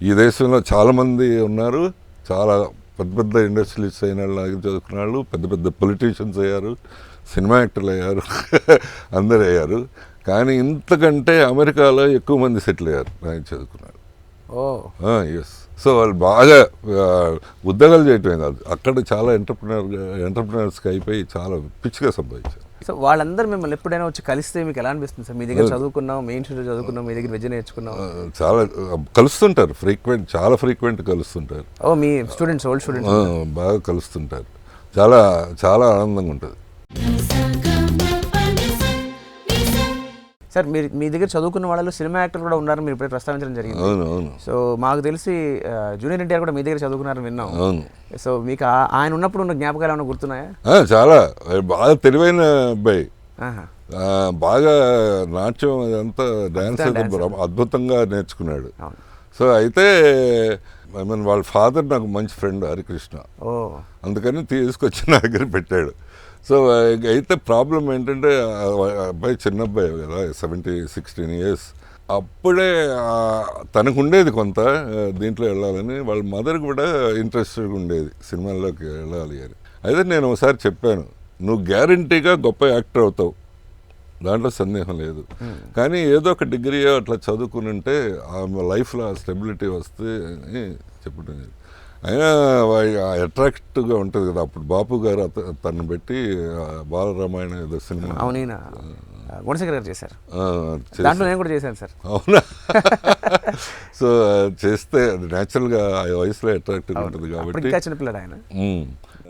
B: ఈ దేశంలో చాలామంది ఉన్నారు, చాలా పెద్ద పెద్ద ఇండస్ట్రియలిస్ట్ అయిన వాళ్ళు, చదువుకున్న వాళ్ళు, పెద్ద పెద్ద పొలిటీషియన్స్ అయ్యారు, సినిమా యాక్టర్లు అయ్యారు, అందరు అయ్యారు. కానీ ఇంతకంటే అమెరికాలో ఎక్కువ మంది సెటిల్ అయ్యారు ఆయన చదువుకున్నారు. ఎస్. సో వాళ్ళు బాగా ఉద్యోగాలు చేయటమే కాదు, అక్కడ చాలా ఎంటర్ప్రినర్స్కి అయిపోయి చాలా పిచ్చిగా సంపాదించారు.
A: సో వాళ్ళందరూ మిమ్మల్ని ఎప్పుడైనా వచ్చి కలిస్తే మీకు ఎలా అనిపిస్తుంది సార్? మీ దగ్గర చదువుకున్నాం, మీ ఇన్స్టిట్యూట్ చదువుకున్నాం, మీ దగ్గర విద్య నేర్చుకున్నాం.
B: చాలా కలుస్తుంటారు, చాలా ఫ్రీక్వెంట్ కలుస్తుంటారు.
A: మీ స్టూడెంట్స్, ఓల్డ్ స్టూడెంట్స్
B: బాగా కలుస్తుంటారు. చాలా చాలా ఆనందంగా ఉంటుంది.
A: సార్ మీరు మీ దగ్గర చదువుకున్న వాళ్ళలో సినిమా యాక్టర్లు కూడా ఉన్నారు, మీరు ఇప్పుడే ప్రస్తావించడం జరిగింది.
B: అవును.
A: సో మాకు తెలిసి జూనియర్ ఎన్టీఆర్ కూడా మీ దగ్గర చదువుకున్నారని విన్నాం.
B: అవును.
A: సో మీకు ఆయన ఉన్నప్పుడు ఉన్న జ్ఞాపకాలు ఏమైనా గుర్తున్నాయా?
B: చాలా బాగా తెలివైన అబ్బాయి, బాగా నాట్యం అదంతా డ్యాన్స్ అద్భుతంగా నేర్చుకున్నాడు. సో అయితే వాళ్ళ ఫాదర్ నాకు మంచి ఫ్రెండ్ హరికృష్ణ, అందుకని తీసుకొచ్చి నా దగ్గర పెట్టాడు. సో అయితే ప్రాబ్లం ఏంటంటే అబ్బాయి చిన్న అబ్బాయి కదా, 16 years. అప్పుడే తనకు ఉండేది కొంత దీంట్లో వెళ్ళాలని, వాళ్ళ మదర్ కూడా ఇంట్రెస్టెడ్ ఉండేది సినిమాల్లోకి వెళ్ళాలి అని. అయితే నేను ఒకసారి చెప్పాను, నువ్వు గ్యారంటీగా గొప్ప యాక్టర్ అవుతావు, దాంట్లో సందేహం లేదు, కానీ ఏదో ఒక డిగ్రీ అట్లా చదువుకుని ఉంటే ఆమె లైఫ్లో స్టెబిలిటీ వస్తే అని చెప్పడం. అయినా అట్రాక్టివ్గా ఉంటుంది కదా. అప్పుడు బాపు గారు తను పెట్టి బాలరామాయణ ఏదో సినిమా
A: గుణశేఖర్ గారు చేశారు, దాంట్లో నేను కూడా చేశాను సార్.
B: అవునా? సో చేస్తే అది న్యాచురల్గా ఆ వయసులో అట్రాక్టివ్గా ఉంటుంది కాబట్టి.
A: ఇంకా చిన్నపిల్లడు ఆయన,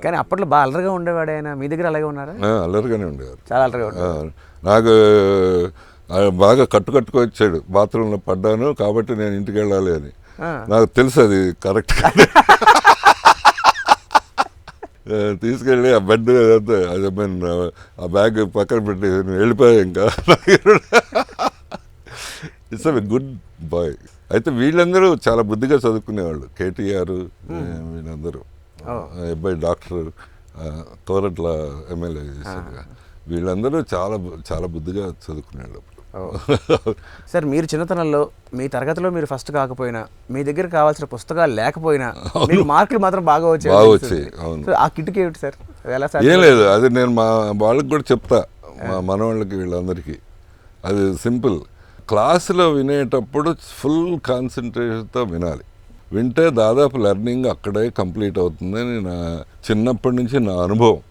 A: కానీ అప్పట్లో బాగా అల్లరిగా ఉండేవాడు ఆయన. మీ దగ్గర అలాగే ఉన్నారా?
B: అల్లరిగానే ఉండేవారు,
A: చాలా అల్లరిగా ఉండేవారు.
B: నాకు బాగా కట్టుకొచ్చాడు, బాత్రూంలో పడ్డాను కాబట్టి నేను ఇంటికి వెళ్ళాలి అని. నాకు తెలుసు అది కరెక్ట్ కాదు. తీసుకెళ్ళి ఆ బెడ్ ఆ బ్యాగ్ పక్కన పెట్టి వెళ్ళిపోయా. ఇంకా ఇట్స్ అ గుడ్ బాయ్. అయితే వీళ్ళందరూ చాలా బుద్ధిగా చదువుకునేవాళ్ళు. కేటీఆర్ వీళ్ళందరూ, అబ్బాయి డాక్టర్, కోరట్ల ఎమ్మెల్యే చేశారు, వీళ్ళందరూ చాలా చాలా బుద్ధిగా చదువుకునేవాళ్ళు.
A: సార్ మీరు చిన్నతనంలో మీ తరగతిలో మీరు ఫస్ట్ కాకపోయినా, మీ దగ్గర కావాల్సిన పుస్తకాలు లేకపోయినా మీకు మార్కులు మాత్రం బాగా వచ్చాయి. ఆ కిటుకు ఏమిటి సార్?
B: ఏం లేదు, అది నేను మా వాళ్ళకి కూడా చెప్తా, మా మనవాళ్ళకి వీళ్ళందరికీ. అది సింపుల్. క్లాసులో వినేటప్పుడు ఫుల్ కాన్సన్ట్రేషన్తో వినాలి. వింటే దాదాపు లెర్నింగ్ అక్కడే కంప్లీట్ అవుతుందని నా చిన్నప్పటి నుంచి నా అనుభవం.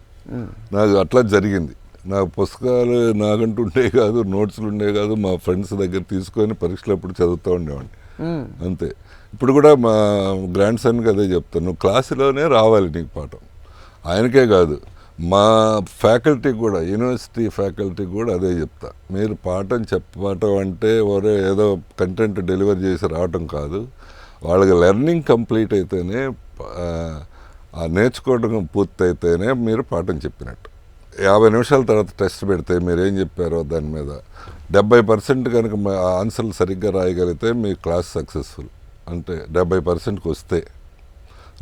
B: నాకు అట్లా జరిగింది. నా పుస్తకాలు నాకంటూ ఉండే కాదు, నోట్స్లు ఉండే కాదు, మా ఫ్రెండ్స్ దగ్గర తీసుకొని పరీక్షలు అప్పుడు చదువుతూ ఉండేవాడిని అంతే. ఇప్పుడు కూడా మా గ్రాండ్ సన్కి అదే చెప్తాను, నువ్వు క్లాసులోనే రావాలి నీకు పాఠం. ఆయనకే కాదు, మా ఫ్యాకల్టీ కూడా, యూనివర్సిటీ ఫ్యాకల్టీ కూడా అదే చెప్తా. మీరు పాఠం చెప్పటం అంటే ఒరే ఏదో కంటెంట్ డెలివర్ చేసి రావటం కాదు, వాళ్ళకి లెర్నింగ్ కంప్లీట్ అయితేనే, నేర్చుకోవడం పూర్తయితేనే మీరు పాఠం చెప్పినట్టు. 50 నిమిషాల తర్వాత టెస్ట్ పెడితే మీరు ఏం చెప్పారో దాని మీద 70% కనుక ఆన్సర్లు సరిగ్గా రాయగలిగితే మీ క్లాస్ సక్సెస్ఫుల్. అంటే 70%కి వస్తే,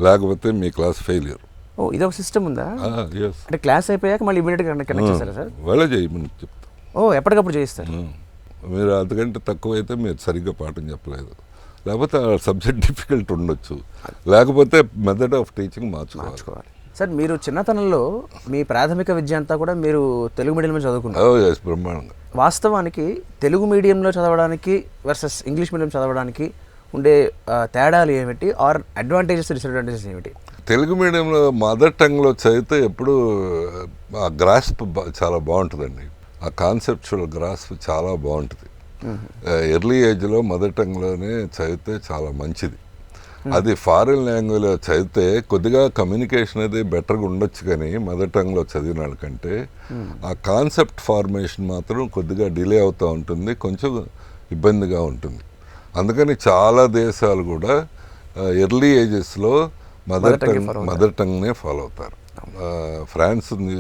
B: లేకపోతే మీ క్లాస్ ఫెయిల్యూర్.
A: ఇదొక సిస్టమ్ ఉందా? అంటే క్లాస్ అయిపోయాక మళ్ళీ ఇమీడియట్గా కనెక్ట్ చేస్తారా సార్?
B: వాళ్ళే చేయమని చెప్తాం.
A: ఎప్పటికప్పుడు చేస్తారు.
B: మీరు అంతకంటే తక్కువ అయితే మీరు సరిగ్గా పాఠం చెప్పలేదు, లేకపోతే ఆ సబ్జెక్ట్ డిఫికల్ట్ ఉండొచ్చు, లేకపోతే మెథడ్ ఆఫ్ టీచింగ్ మార్చుకోవాలి.
A: సార్ మీరు చిన్నతనంలో మీ ప్రాథమిక విద్య అంతా కూడా మీరు తెలుగు మీడియంలో చదువుకున్నారు.
B: బ్రహ్మాండంగా.
A: వాస్తవానికి తెలుగు మీడియంలో చదవడానికి వర్సెస్ ఇంగ్లీష్ మీడియం చదవడానికి ఉండే తేడాలు ఏమిటి, ఆర్ అడ్వాంటేజెస్ డిసడ్వాంటేజెస్ ఏమిటి?
B: తెలుగు మీడియంలో మదర్ టంగ్లో చదివితే ఎప్పుడు ఆ గ్రాస్ప్ చాలా బాగుంటుందండి, ఆ కాన్సెప్చువల్ గ్రాస్ప్ చాలా బాగుంటుంది. ఎర్లీ ఏజ్లో మదర్ టంగ్లోనే చదివితే చాలా మంచిది. అది ఫారిన్ లాంగ్వేజ్లో చదివితే కొద్దిగా కమ్యూనికేషన్ అది బెటర్గా ఉండొచ్చు, కానీ మదర్ టంగ్లో చదివిన వాళ్ళకంటే ఆ కాన్సెప్ట్ ఫార్మేషన్ మాత్రం కొద్దిగా డిలే అవుతూ ఉంటుంది, కొంచెం ఇబ్బందిగా ఉంటుంది. అందుకని చాలా దేశాలు కూడా ఎర్లీ ఏజెస్లో మదర్ టంగ్నే ఫాలో అవుతారు. ఫ్రాన్స్ ఉంది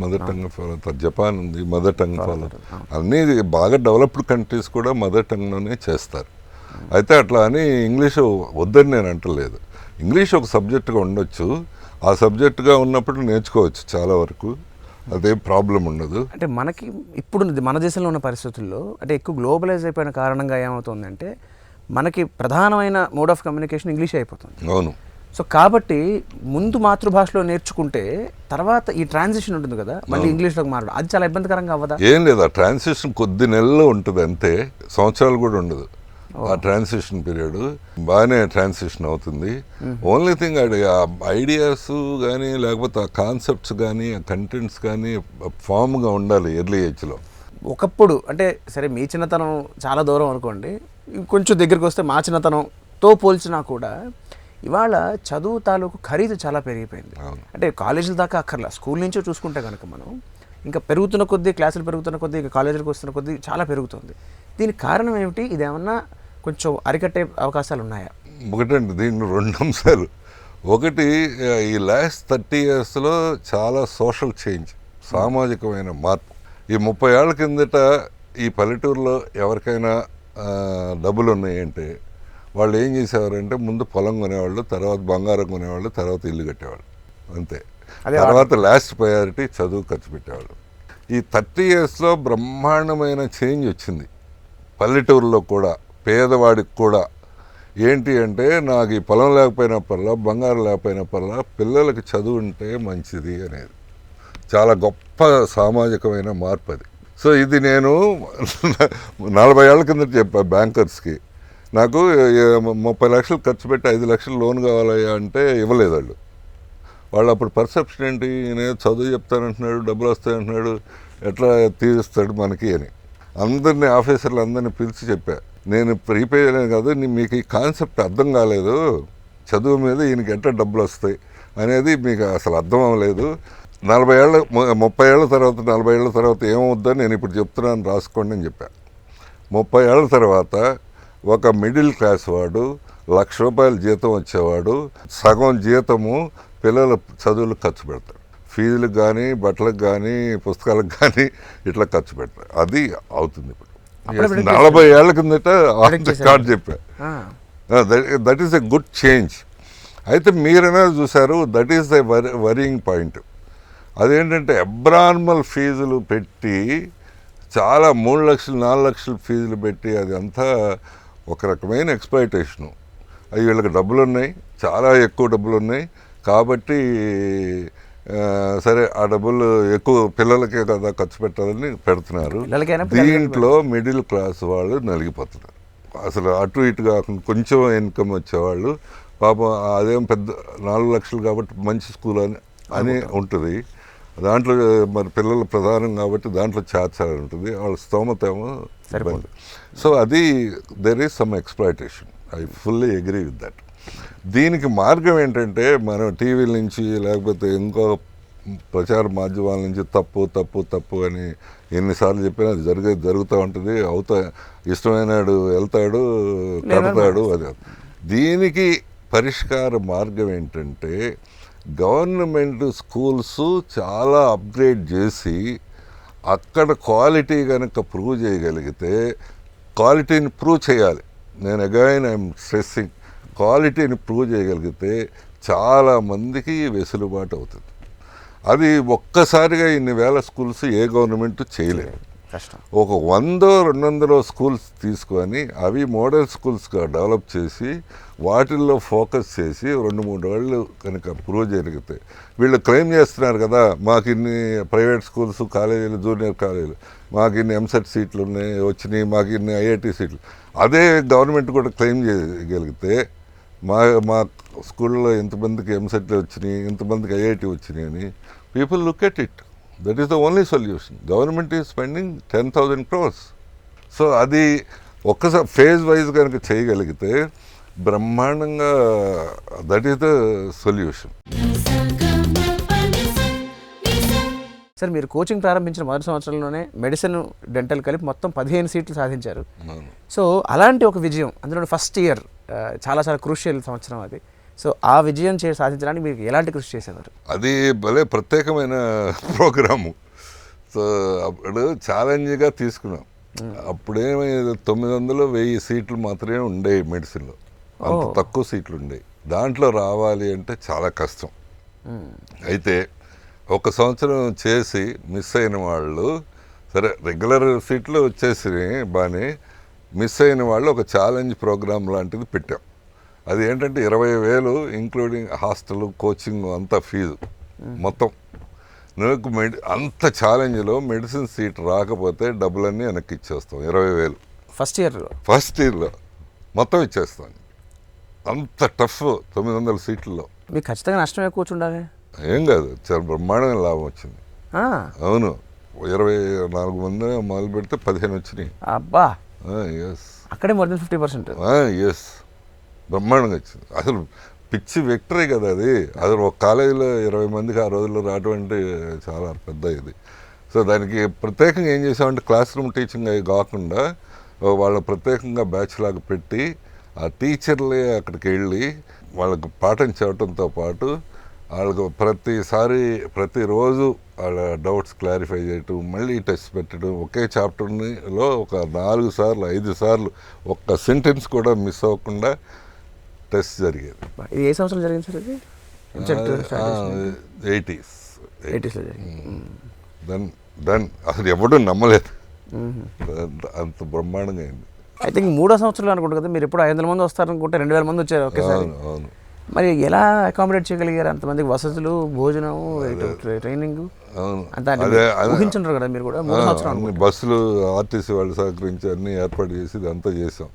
B: మదర్ టంగ్ ఫాలో, జపాన్ ఉంది మదర్ టంగ్ ఫాలో, అన్నీ బాగా డెవలప్డ్ కంట్రీస్ కూడా మదర్ టంగ్లోనే చేస్తారు. అయితే అట్లా అని ఇంగ్లీష్ వద్దని నేను అంటలేదు. ఇంగ్లీష్ ఒక సబ్జెక్టుగా ఉండొచ్చు, ఆ సబ్జెక్టుగా ఉన్నప్పుడు నేర్చుకోవచ్చు చాలా వరకు, అదేం ప్రాబ్లం ఉండదు.
A: అంటే మనకి ఇప్పుడు మన దేశంలో ఉన్న పరిస్థితుల్లో అంటే ఎక్కువ గ్లోబలైజ్ అయిపోయిన కారణంగా ఏమవుతుందంటే మనకి ప్రధానమైన మోడ్ ఆఫ్ కమ్యూనికేషన్ ఇంగ్లీష్ అయిపోతుంది.
B: అవును.
A: సో కాబట్టి ముందు మాతృభాషలో నేర్చుకుంటే తర్వాత ఈ ట్రాన్సిషన్ ఉంటుంది కదా, మళ్ళీ ఇంగ్లీష్లోకి మారడం, అది చాలా ఇబ్బందికరంగా అవ్వదా?
B: ఏం లేదు, ఆ ట్రాన్సిషన్ కొద్ది నెలల్లో ఉంటుంది అంతే, సంవత్సరాలు కూడా ఉండదు ఆ ట్రాన్సిషన్ పీరియడ్. బాగానే ట్రాన్సిషన్ అవుతుంది. ఓన్లీ థింగ్ ఆ ఐడియాస్ కానీ లేకపోతే ఆ కాన్సెప్ట్స్ కానీ ఆ కంటెంట్స్ కానీ ఫామ్గా ఉండాలి ఎర్లీ ఏజ్లో.
A: ఒకప్పుడు అంటే సరే మీ చిన్నతనం చాలా దూరం అనుకోండి, కొంచెం దగ్గరికి వస్తే మా చిన్నతనంతో పోల్చినా కూడా ఇవాళ చదువు తాలూకు ఖరీదు చాలా పెరిగిపోయింది. అంటే కాలేజీల దాకా అక్కర్లా, స్కూల్ నుంచో చూసుకుంటే కనుక మనం ఇంకా పెరుగుతున్న కొద్దీ, క్లాసులు పెరుగుతున్న కొద్దీ, ఇంకా కాలేజీలకు వస్తున్న కొద్దీ చాలా పెరుగుతుంది. దీనికి కారణం ఏమిటి? ఇదేమన్నా కొంచెం అరికట్టే అవకాశాలు ఉన్నాయా?
B: ఒకటండి, దీన్ని రెండు అంశాలు. ఒకటి, ఈ లాస్ట్ 30 yearsలో చాలా సోషల్ చేంజ్, సామాజికమైన మార్పు. ఈ 30 ఏళ్ల కిందట ఈ పల్లెటూరులో ఎవరికైనా డబ్బులు ఉన్నాయంటే వాళ్ళు ఏం చేసేవారంటే ముందు పొలం కొనేవాళ్ళు, తర్వాత బంగారం కొనేవాళ్ళు, తర్వాత ఇల్లు కట్టేవాళ్ళు, అంతే. తర్వాత లాస్ట్ ప్రయారిటీ చదువు ఖర్చు పెట్టేవాళ్ళు. ఈ 30 yearsలో బ్రహ్మాండమైన చేంజ్ వచ్చింది పల్లెటూరులో కూడా, పేదవాడికి కూడా. ఏంటి అంటే నాకు ఈ పొలం లేకపోయినప్పల్లా, బంగారం లేకపోయినప్పల్లా పిల్లలకి చదువు ఉంటే మంచిది అనేది చాలా గొప్ప సామాజికమైన మార్పు అది. సో ఇది నేను 40 ఏళ్ల కింద చెప్పా బ్యాంకర్స్కి, నాకు 30 లక్షలు ఖర్చు పెట్టి 5 లక్షలు లోన్ కావాలయ్యా అంటే ఇవ్వలేదు వాళ్ళు. వాళ్ళు అప్పుడు పర్సెప్షన్ ఏంటి, నేను చదువు చెప్తానంటున్నాడు, డబ్బులు వస్తాయంటున్నాడు, ఎట్లా తీరుస్తాడు మనకి అని. అందరినీ ఆఫీసర్లు అందరినీ పిలిచి చెప్పా, నేను ప్రీపే చేయలేను కాదు, మీకు ఈ కాన్సెప్ట్ అర్థం కాలేదు, చదువు మీద ఈయనకి ఎట్లా డబ్బులు వస్తాయి అనేది మీకు అసలు అర్థం అవ్వలేదు. 30 ఏళ్ళ తర్వాత 40 ఏళ్ళ తర్వాత ఏమవుద్దని నేను ఇప్పుడు చెప్తున్నాను, రాసుకోండి అని చెప్పా. 30 ఏళ్ళ తర్వాత ఒక మిడిల్ క్లాస్ వాడు, ₹1,00,000 జీతం వచ్చేవాడు సగం జీతము పిల్లల చదువులకు ఖర్చు పెడతాడు. ఫీజులకు కానీ, బట్టలకు కానీ, పుస్తకాలకు కానీ ఇట్లా ఖర్చు పెడతాడు. అది అవుతుంది ఇప్పుడు. 40 ఏళ్ల కిందట స్టార్ట్ చెప్పా. That is a good change. అయితే మీరైనా చూశారు, that is the worrying point. అదేంటంటే అబ్నార్మల్ ఫీజులు పెట్టి, చాలా 3 లక్షలు 4 లక్షలు ఫీజులు పెట్టి, అది అంతా ఒక రకమైన ఎక్స్‌ప్లాయిటేషను. అవి వీళ్ళకి డబ్బులు ఉన్నాయి, చాలా ఎక్కువ డబ్బులు ఉన్నాయి కాబట్టి సరే ఆ డబ్బులు ఎక్కువ పిల్లలకే కదా ఖర్చు పెట్టాలని పెడుతున్నారు. దీంట్లో మిడిల్ క్లాస్ వాళ్ళు నలిగిపోతున్నారు. అసలు అటు ఇటు కాకుండా కొంచెం ఇన్కమ్ వచ్చేవాళ్ళు పాపం, అదేం పెద్ద 4 లక్షలు కాబట్టి మంచి స్కూల్ అని ఉంటుంది, దాంట్లో మరి పిల్లలు ప్రధానం కాబట్టి దాంట్లో చేర్చాలని ఉంటుంది, వాళ్ళ స్తోమత ఏమో సరిపోదు. సో అది there is some exploitation. I fully agree with that. దీనికి మార్గం ఏంటంటే మనం టీవీల నుంచి లేకపోతే ఇంకో ప్రచార మాధ్యమాల నుంచి తప్పు తప్పు తప్పు అని ఎన్నిసార్లు చెప్పినా అది జరుగుతూ ఉంటుంది. ఇష్టమైనాడు వెళ్తాడు, కడతాడు. అది దీనికి పరిష్కార మార్గం ఏంటంటే గవర్నమెంట్ స్కూల్స్ చాలా అప్గ్రేడ్ చేసి అక్కడ క్వాలిటీ కనుక ప్రూవ్ చేయగలిగితే, క్వాలిటీని ప్రూవ్ చేయాలి, నేను అగైన్ ఐఎమ్ స్ట్రెస్సింగ్, క్వాలిటీని ప్రూవ్ చేయగలిగితే చాలామందికి వెసులుబాటు అవుతుంది. అది ఒక్కసారిగా ఇన్ని వేల స్కూల్స్ ఏ గవర్నమెంట్ చేయలేదు. ఒక 100-200 స్కూల్స్ తీసుకొని అవి మోడల్ స్కూల్స్గా డెవలప్ చేసి వాటిల్లో ఫోకస్ చేసి 2-3 ఏళ్ళు కనుక ప్రూవ్ చేయగలిగితే, వీళ్ళు క్లెయిమ్ చేస్తున్నారు కదా మాకు ఇన్ని ప్రైవేట్ స్కూల్స్, కాలేజీలు, జూనియర్ కాలేజీలు, మాకు ఇన్ని ఎంసెట్ సీట్లు వచ్చినాయి, మాకు ఇన్ని ఐఐటి సీట్లు, అదే గవర్నమెంట్ కూడా క్లెయిమ్ చేయగలిగితే మా స్కూల్లో ఎంతమందికి ఎంసెట్లు వచ్చినాయి, ఎంతమందికి ఐఐటి వచ్చినాయి అని people look at it. That is the only solution. Government is spending 10,000 crores. So అది ఒక్కసారి ఫేజ్ వైజ్ కనుక చేయగలిగితే బ్రహ్మాండంగా that is the solution.
A: Sir, మీరు కోచింగ్ ప్రారంభించిన మొదటి సంవత్సరంలోనే మెడిసిన్, డెంటల్ కలిపి మొత్తం 15 సీట్లు సాధించారు. సో అలాంటి ఒక విజయం, అందులో ఫస్ట్ ఇయర్ చాలా క్రూషియల్ సంవత్సరం అది. సో ఆ విజయం సాధించడానికి మీరు ఎలాంటి కృషి చేసేవారు?
B: అది భలే ప్రత్యేకమైన ప్రోగ్రాము. సో అప్పుడు ఛాలెంజ్గా తీసుకున్నాం. అప్పుడేమీ 900 1000 సీట్లు మాత్రమే ఉండేవి మెడిసిన్లో, అంత తక్కువ సీట్లు ఉండేవి. దాంట్లో రావాలి అంటే చాలా కష్టం. అయితే ఒక సంవత్సరం చేసి మిస్ అయిన వాళ్ళు, సరే రెగ్యులర్ సీట్లు వచ్చేసి బాగానే, మిస్ అయిన వాళ్ళు ఒక ఛాలెంజ్ ప్రోగ్రామ్ లాంటిది పెట్టాం. అది ఏంటంటే 20,000 ఇంక్లూడింగ్ హాస్టల్, కోచింగ్ అంతా ఫీజు మొత్తం. నువ్వు అంత ఛాలెంజ్లో మెడిసిన్ సీట్ రాకపోతే డబ్బులన్నీ వెనక్కి ఇచ్చేస్తాం. 20,000 ఫస్ట్ ఇయర్లో మొత్తం ఇచ్చేస్తాను. అంత టఫ్ 900 సీట్లలో.
A: మీకు ఖచ్చితంగా నష్టమే కూర్చుండాలి.
B: ఏం కాదు, చాలా బ్రహ్మాండమైన లాభం వచ్చింది. అవును, 24 మంది మొదలు పెడితే 15 వచ్చినాయి.
A: అబ్బా,
B: ఎస్,
A: అక్కడే మోర్ దెన్ 50%.
B: ఎస్, బ్రహ్మాండంగా వచ్చింది. అసలు పిచ్చి విక్టరీ కదా అది. అసలు ఒక కాలేజీలో 20 మందికి ఆ రోజుల్లో రావడం అంటే చాలా పెద్ద ఇది. సో దానికి ప్రత్యేకంగా ఏం చేసామంటే క్లాస్ రూమ్ టీచింగ్ అవి కాకుండా వాళ్ళు ప్రత్యేకంగా బ్యాచ్ లాగా పెట్టి ఆ టీచర్లే అక్కడికి వెళ్ళి వాళ్ళకు పాఠం చెప్పడంతో పాటు వాళ్ళకు ప్రతిరోజు వాళ్ళ డౌట్స్ క్లారిఫై చేయటం, మళ్ళీ టెస్ట్ పెట్టడం, ఒకే చాప్టర్లో ఒక 4 సార్లు 5 సార్లు ఒక్క సెంటెన్స్ కూడా మిస్ అవ్వకుండా టెస్ట్ జరిగేది.
A: ఇది ఏ సంవత్సరం జరిగింది సార్? ఇది
B: 80s దెన్ అసలు ఎవడూ నమ్మలేదు, అంత బ్రహ్మాండంగా అయింది.
A: ఐ థింక్ 3వ సంవత్సరంలో అనుకుంటా కదా మీరు. ఎప్పుడు 500 మంది వస్తారనుకుంటే 2000 మంది వచ్చారు ఒకేసారి.
B: అవును.
A: మరి ఎలా అకామిడేట్ చేయగలిగారు అంతమందికి? వసతులు, భోజనం, ట్రైనింగ్ ఊహించుంటారు కదా మీరు కూడా. 3 సంవత్సరాలు
B: బస్సులు ఆర్టీసీ వాళ్ళు సహకరించి అన్ని ఏర్పాటు చేసి ఇదంతా చేసాం.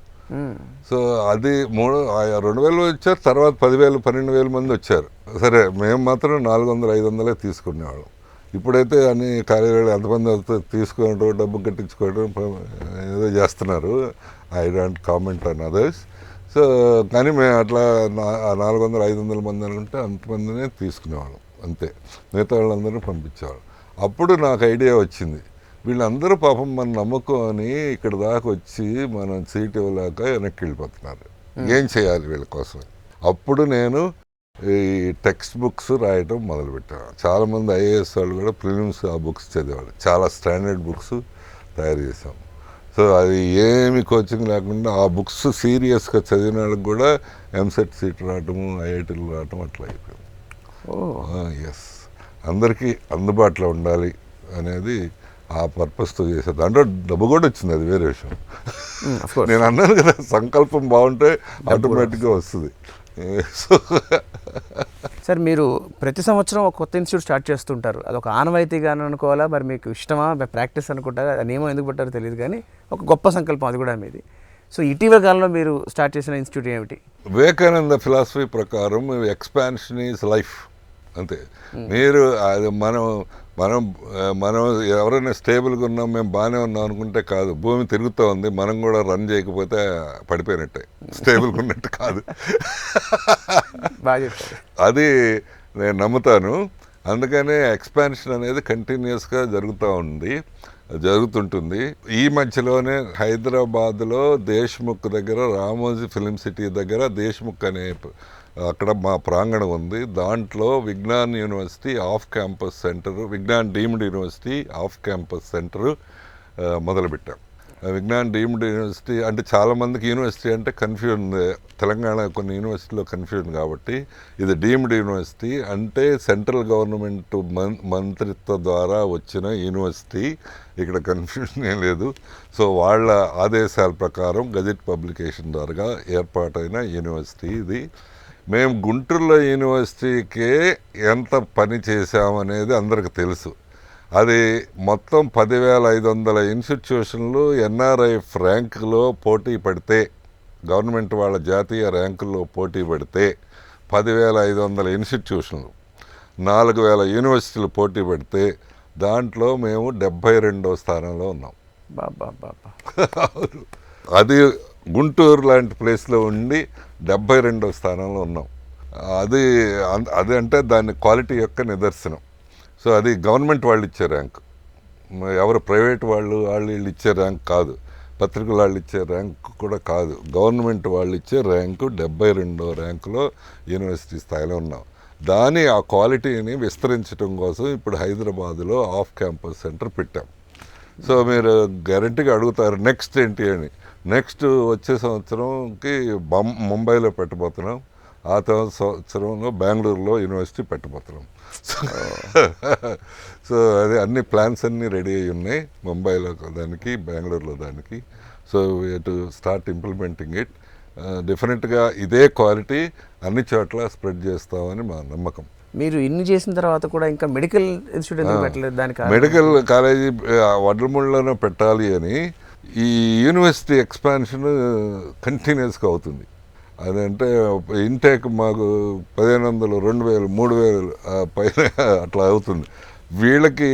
B: సో అది 2000 వచ్చారు, తర్వాత 10,000 12,000 మంది వచ్చారు. సరే, మేము మాత్రం 400 500 తీసుకునేవాళ్ళం. ఇప్పుడైతే అన్ని కార్యాలయాలు ఎంతమంది తీసుకోవడం, డబ్బు కట్టించుకోవడం ఏదో చేస్తున్నారు. I don't comment on others. So కానీ మేము అట్లా 400 500 మంది అనుకుంటే అంతమందినే తీసుకునేవాళ్ళం అంతే. మిగతా వాళ్ళందరూ పంపించేవాళ్ళం. అప్పుడు నాకు ఐడియా వచ్చింది, వీళ్ళందరూ పాపం మనం నమ్ముకొని ఇక్కడ దాకా వచ్చి మనం సీట్ ఇవ్వలేక వెనక్కి వెళ్ళిపోతున్నారు, ఏం చేయాలి వీళ్ళ కోసం. అప్పుడు నేను ఈ టెక్స్ట్ బుక్స్ రాయటం మొదలుపెట్టాను. చాలామంది ఐఏఎస్ వాళ్ళు కూడా ప్రిలిమ్స్ ఆ బుక్స్ చదివాళ్ళు. చాలా స్టాండర్డ్ బుక్స్ తయారు చేసాం. సో అది ఏమి కోచింగ్ లేకుండా ఆ బుక్స్ సీరియస్గా చదివిన వాళ్ళకి కూడా ఎంసెట్ సీట్ రావటము, ఐఐటీలు రావటం అట్లా అయిపోయింది. ఎస్, అందరికీ అందుబాటులో ఉండాలి అనేది ఆ పర్పస్తో చేసేది. దాంట్లో డబ్బు కూడా వచ్చింది, అది వేరే విషయం. నేను అన్నాను కదా, సంకల్పం బాగుంటే ఆటోమేటిక్గా వస్తుంది.
A: సార్, మీరు ప్రతి సంవత్సరం ఒక కొత్త ఇన్స్టిట్యూట్ స్టార్ట్ చేస్తుంటారు. అదొక ఆనవాయితీగా అనుకోవాలా, మరి మీకు ఇష్టమా, ప్రాక్టీస్ అనుకుంటారా? అది నియమం ఎందుకు పెట్టారో తెలియదు, కానీ ఒక గొప్ప సంకల్పం అది కూడా మీది. సో ఇటీవల కాలంలో మీరు స్టార్ట్ చేసిన ఇన్స్టిట్యూట్ ఏమిటి?
B: వివేకానంద ఫిలాసఫీ ప్రకారం ఎక్స్పాన్షన్ ఈజ్ లైఫ్, అంతే. మీరు అది మనం ఎవరైనా స్టేబుల్గా ఉన్నాం, మేము బాగానే ఉన్నాం అనుకుంటే కాదు. భూమి తిరుగుతూ ఉంది, మనం కూడా రన్ చేయకపోతే పడిపోయినట్టే, స్టేబుల్గా ఉన్నట్టు కాదు. అది నేను నమ్ముతాను. అందుకనే ఎక్స్పాన్షన్ అనేది కంటిన్యూస్గా జరుగుతుంటుంది. ఈ మధ్యలోనే హైదరాబాద్లో దేశ్ముఖ్ దగ్గర, రామోజీ ఫిలిం సిటీ దగ్గర దేశ్ముఖ్ అనే అక్కడ మా ప్రాంగణం ఉంది. దాంట్లో Vignan university of campus centre, Vignan deemed university of campus centre మొదలుపెట్టాం. విజ్ఞాన్ డీమ్డ్ యూనివర్సిటీ అంటే చాలామందికి యూనివర్సిటీ అంటే కన్ఫ్యూజన్, తెలంగాణ కొన్ని యూనివర్సిటీలో కన్ఫ్యూజన్. కాబట్టి ఇది డీమ్డ్ యూనివర్సిటీ అంటే సెంట్రల్ గవర్నమెంట్ మంత్రిత్వ ద్వారా వచ్చిన యూనివర్సిటీ. ఇక్కడ కన్ఫ్యూజన్ ఏం లేదు. సో వాళ్ళ ఆదేశాల ప్రకారం గజెట్ పబ్లికేషన్ ద్వారా ఏర్పాటైన యూనివర్సిటీ ఇది. మేము గుంటూరులో యూనివర్సిటీకే ఎంత పని చేశామనేది అందరికి తెలుసు. అది మొత్తం 10,500 ఇన్స్టిట్యూషన్లు ఎన్ఆర్ఐఎఫ్ ర్యాంకులో పోటీ పడితే, గవర్నమెంట్ వాళ్ళ జాతీయ ర్యాంకుల్లో పోటీ పడితే 10,500 ఇన్స్టిట్యూషన్లు, 4,000 యూనివర్సిటీలు పోటీ పడితే దాంట్లో మేము 72వ స్థానంలో ఉన్నాం. అది గుంటూరు లాంటి ప్లేస్లో ఉండి 72వ స్థానంలో ఉన్నాం. అది అంటే దాని క్వాలిటీ యొక్క నిదర్శనం. సో అది గవర్నమెంట్ వాళ్ళు ఇచ్చే ర్యాంక్, ఎవరు ప్రైవేట్ వాళ్ళు వీళ్ళు ఇచ్చే ర్యాంక్ కాదు. పత్రికలు వాళ్ళు ఇచ్చే ర్యాంకు కూడా కాదు, గవర్నమెంట్ వాళ్ళు ఇచ్చే ర్యాంకు 72వ ర్యాంకులో యూనివర్సిటీ స్థాయిలో ఉన్నాం. ఆ క్వాలిటీని విస్తరించడం కోసం ఇప్పుడు హైదరాబాద్లో ఆఫ్ క్యాంపస్ సెంటర్ పెట్టాం. సో మీరు గ్యారంటీగా అడుగుతారు నెక్స్ట్ ఏంటి అని. నెక్స్ట్ వచ్చే సంవత్సరంకి ముంబైలో పెట్టబోతున్నాం, ఆ తర్వాత సంవత్సరంలో బెంగళూరులో యూనివర్సిటీ పెట్టబోతున్నాం. సో అది అన్ని ప్లాన్స్ అన్నీ రెడీ అయి ఉన్నాయి, ముంబైలో దానికి, బెంగళూరులో దానికి. So we to start implementing it. డెఫినెట్గా ఇదే క్వాలిటీ అన్ని చోట్ల స్ప్రెడ్ చేస్తామని మా నమ్మకం.
A: మీరు ఇన్ని చేసిన తర్వాత కూడా ఇంకా మెడికల్ ఇన్స్టిట్యూట్ ఎందుకు పెట్టలేదు? దానికి
B: మెడికల్ కాలేజీ వడ్లమూడిలోనే పెట్టాలి అని ఈ యూనివర్సిటీ ఎక్స్పాన్షన్ కంటిన్యూస్గా అవుతుంది. అదంటే ఇంటేక్ మాకు 1500, 2000, 3000 పైన అట్లా అవుతుంది. వీళ్ళకి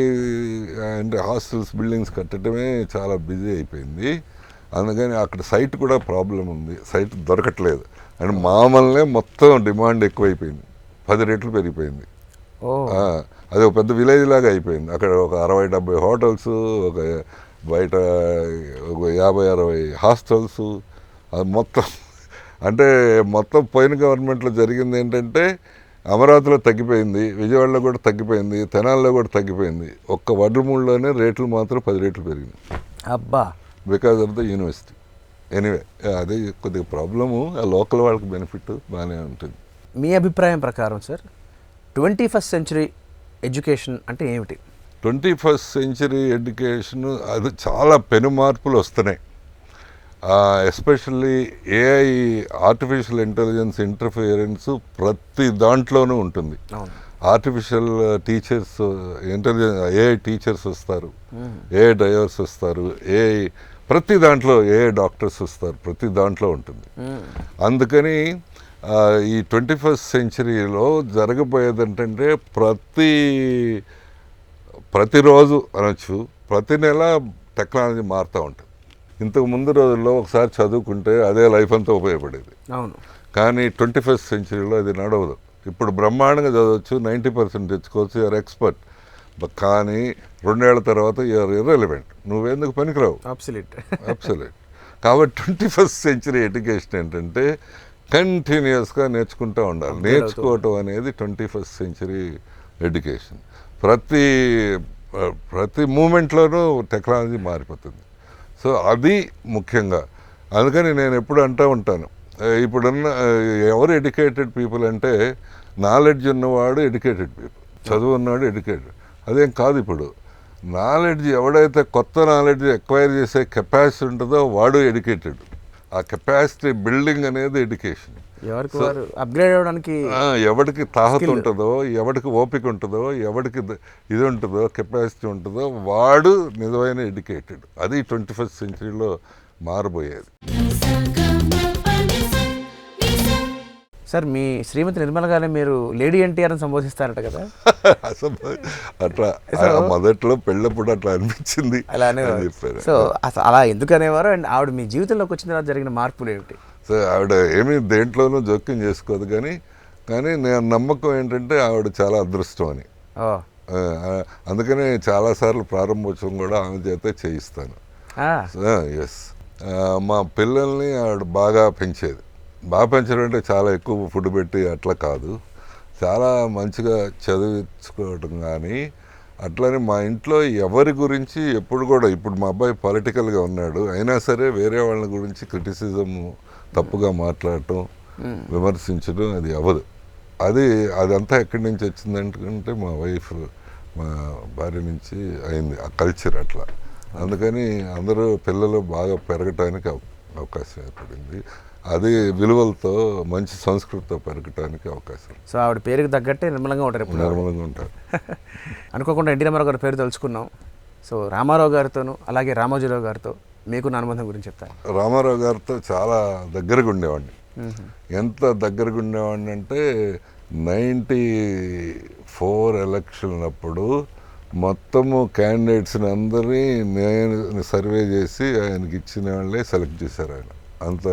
B: అంటే హాస్టల్స్, బిల్డింగ్స్ కట్టడమే చాలా బిజీ అయిపోయింది. అందుకని అక్కడ సైట్ కూడా ప్రాబ్లం ఉంది, సైట్ దొరకట్లేదు. అండ్ మామూలునే మొత్తం డిమాండ్ ఎక్కువైపోయింది, 10 రెట్లు పెరిగిపోయింది. అది ఒక పెద్ద విలేజ్ లాగా అయిపోయింది. అక్కడ ఒక 60-70 హోటల్స్, ఒక బయట ఒక 50-60 హాస్టల్స్. అది మొత్తం అంటే మొత్తం పోయిన గవర్నమెంట్లో జరిగింది ఏంటంటే అమరావతిలో తగ్గిపోయింది, విజయవాడలో కూడా తగ్గిపోయింది, తెనాలిలో కూడా తగ్గిపోయింది. ఒక్క వడ్లమూడిలోనే రేట్లు మాత్రం 10 రెట్లు పెరిగింది.
A: అబ్బా,
B: because of the university. Anyway అది కొద్దిగా ప్రాబ్లము, ఆ లోకల్ వాళ్ళకి బెనిఫిట్ బాగానే ఉంటుంది.
A: మీ అభిప్రాయం ప్రకారం సార్ 21st సెంచరీ ఎడ్యుకేషన్ అంటే ఏమిటి?
B: 21st సెంచరీ ఎడ్యుకేషన్ అది చాలా పెను మార్పులు వస్తున్నాయి. Especially AI, artificial intelligence interference ప్రతి దాంట్లోనూ ఉంటుంది. Artificial teachers, intelligence AI teachers వస్తారు, ఏఐ డ్రైవర్స్ వస్తారు, ఏఐ ప్రతి దాంట్లో ఏఐ డాక్టర్స్ వస్తారు, ప్రతి దాంట్లో ఉంటుంది. అందుకని ఈ 21st సెంచరీలో జరగబోయేది ఏంటంటే ప్రతిరోజు అనొచ్చు, ప్రతి నెల టెక్నాలజీ మారుతూ ఉంటుంది. ఇంతకు ముందు రోజుల్లో ఒకసారి చదువుకుంటే అదే లైఫ్ అంతా ఉపయోగపడేది.
A: అవును.
B: కానీ 21st సెంచరీలో అది నడవదు. ఇప్పుడు బ్రహ్మాండంగా చదవచ్చు, 90% తెచ్చుకోవచ్చు, యూఆర్ ఎక్స్పర్ట్. కానీ 2 ఏళ్ల తర్వాత యూఆర్ ఇర్రెలవెంట్, నువ్వెందుకు పనికిరావు. అబ్సల్యూట్. కాబట్టి 21st సెంచరీ ఎడ్యుకేషన్ ఏంటంటే కంటిన్యూస్గా నేర్చుకుంటూ ఉండాలి. నేర్చుకోవటం అనేది 21st సెంచరీ ఎడ్యుకేషన్. ప్రతి మూమెంట్లోనూ టెక్నాలజీ మారిపోతుంది. సో అది ముఖ్యంగా. అందుకని నేను ఎప్పుడు అంటూ ఉంటాను, ఇప్పుడున్న ఎవరు ఎడ్యుకేటెడ్ పీపుల్ అంటే నాలెడ్జ్ ఉన్నవాడు ఎడ్యుకేటెడ్ పీపుల్, చదువు ఉన్నవాడు ఎడ్యుకేటెడ్. అదేం కాదు. ఇప్పుడు నాలెడ్జ్ ఎవడైతే కొత్త నాలెడ్జ్ ఎక్వైర్ చేసే కెపాసిటీ ఉంటుందో వాడు ఎడ్యుకేటెడ్. ఆ కెపాసిటీ బిల్డింగ్ అనేది ఎడ్యుకేషన్.
A: అప్గ్రేడ్ అవ్వడానికి
B: ఎవరికి తాహత ఉంటుందో, ఎవరికి ఓపిక ఉంటుందో, ఎవరికి ఇది ఉంటుందో, కెపాసిటీ ఉంటుందో వాడు నిజమైన ఎడ్యుకేటెడ్. అది 21st సెంచరీలో మారబోయేది.
A: సార్, మీ శ్రీమతి నిర్మల గారిని మీరు లేడీ ఎన్టీఆర్ అని సంబోధిస్తారట కదా?
B: అసలు అట్లా మొదట్లో పెళ్ళప్పుడు అట్లా అనిపించింది.
A: అలానే చెప్పారు. సో అసలు అలా ఎందుకు అనేవారు? అండ్ ఆవిడ మీ జీవితంలోకి వచ్చిన తర్వాత జరిగిన మార్పులు ఏమిటి?
B: సో ఆవిడ ఏమీ దేంట్లోనూ జోక్యం చేసుకోదు, కానీ నేను నమ్మకం ఏంటంటే ఆవిడ చాలా అదృష్టం అని. అందుకనే చాలాసార్లు ప్రారంభోత్సవం కూడా ఆమె చేతే చేయిస్తాను. ఎస్, మా పిల్లల్ని ఆవిడ బాగా పెంచేది. బాగా పెంచడం అంటే చాలా ఎక్కువ ఫుడ్ పెట్టి అట్లా కాదు, చాలా మంచిగా చదివించుకోవడం. కానీ అట్లనే మా ఇంట్లో ఎవరి గురించి ఎప్పుడు కూడా, ఇప్పుడు మా అబ్బాయి పొలిటికల్గా ఉన్నాడు అయినా సరే వేరే వాళ్ళ గురించి క్రిటిసిజం, తప్పుగా మాట్లాడటం, విమర్శించడం అది అవ్వదు. అదంతా ఎక్కడి నుంచి వచ్చిందంటే మా వైఫ్, మా భార్య నుంచి అయింది ఆ కల్చర్ అట్లా. అందుకని అందరూ పిల్లలు బాగా పెరగటానికి అవకాశం ఏర్పడింది. అది విలువలతో, మంచి సంస్కృతితో పెరగటానికి అవకాశం.
A: సో ఆవిడ పేరుకి తగ్గట్టే నిర్మలంగా ఉంటారు.
B: నిర్మలంగా ఉంటారు.
A: అనుకోకుండా ఎన్టీ రామారావు గారి పేరు తెలుసుకున్నాం. సో రామారావు గారితోనూ అలాగే రామోజీరావు గారితో మీకున్న అనుబంధం గురించి చెప్తాను.
B: రామారావు గారితో చాలా దగ్గరగా ఉండేవాడిని. ఎంత దగ్గరగా ఉండేవాడిని అంటే 94 ఎలక్షన్ అప్పుడు మొత్తము క్యాండిడేట్స్ని అందరినీ నేను సర్వే చేసి ఆయనకి ఇచ్చిన వాళ్ళే సెలెక్ట్ చేశారు. ఆయన అంత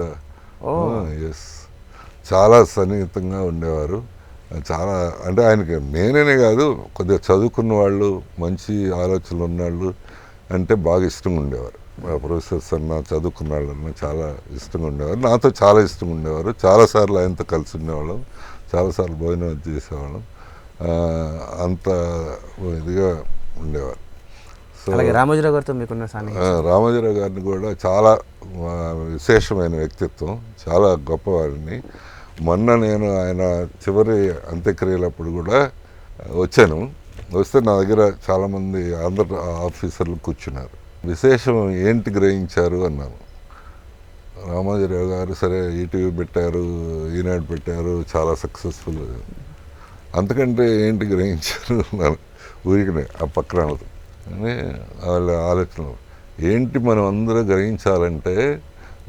B: ఎస్, చాలా సన్నిహితంగా ఉండేవారు. చాలా అంటే ఆయనకి నేనే కాదు, కొద్దిగా చదువుకున్న వాళ్ళు, మంచి ఆలోచనలు ఉన్నవాళ్ళు అంటే బాగా ఇష్టంగా ఉండేవారు. మా ప్రొఫెసర్స్ అన్న చదువుకున్న వాళ్ళన్నా చాలా ఇష్టంగా ఉండేవారు, నాతో చాలా ఇష్టంగా ఉండేవారు. చాలాసార్లు ఆయనతో కలిసి ఉండేవాళ్ళం, చాలాసార్లు భోజనం చేసేవాళ్ళం. అంత ఇదిగా ఉండేవారు. సో
A: అలాగే రామోజీరావు గారితో మీకున్న సాన్నిహిత్యం.
B: రామోజీరావు గారిని కూడా చాలా విశేషమైన వ్యక్తిత్వం, చాలా గొప్పవారిని. మొన్న నేను ఆయన చివరి అంత్యక్రియలప్పుడు కూడా వచ్చాను. వస్తే నా దగ్గర చాలామంది ఆంధ్ర ఆఫీసర్లు కూర్చున్నారు. విశేషం ఏంటి గ్రహించారు అన్నాను. రామోజీరావు గారు సరే ఈటీవీ పెట్టారు, ఈనాడు పెట్టారు, చాలా సక్సెస్ఫుల్, అంతకంటే ఏంటి గ్రహించారు అన్నాను. ఊరికనే ఆ పక్కన అని వాళ్ళ ఆలోచనలు ఏంటి మనం అందరూ గ్రహించాలంటే,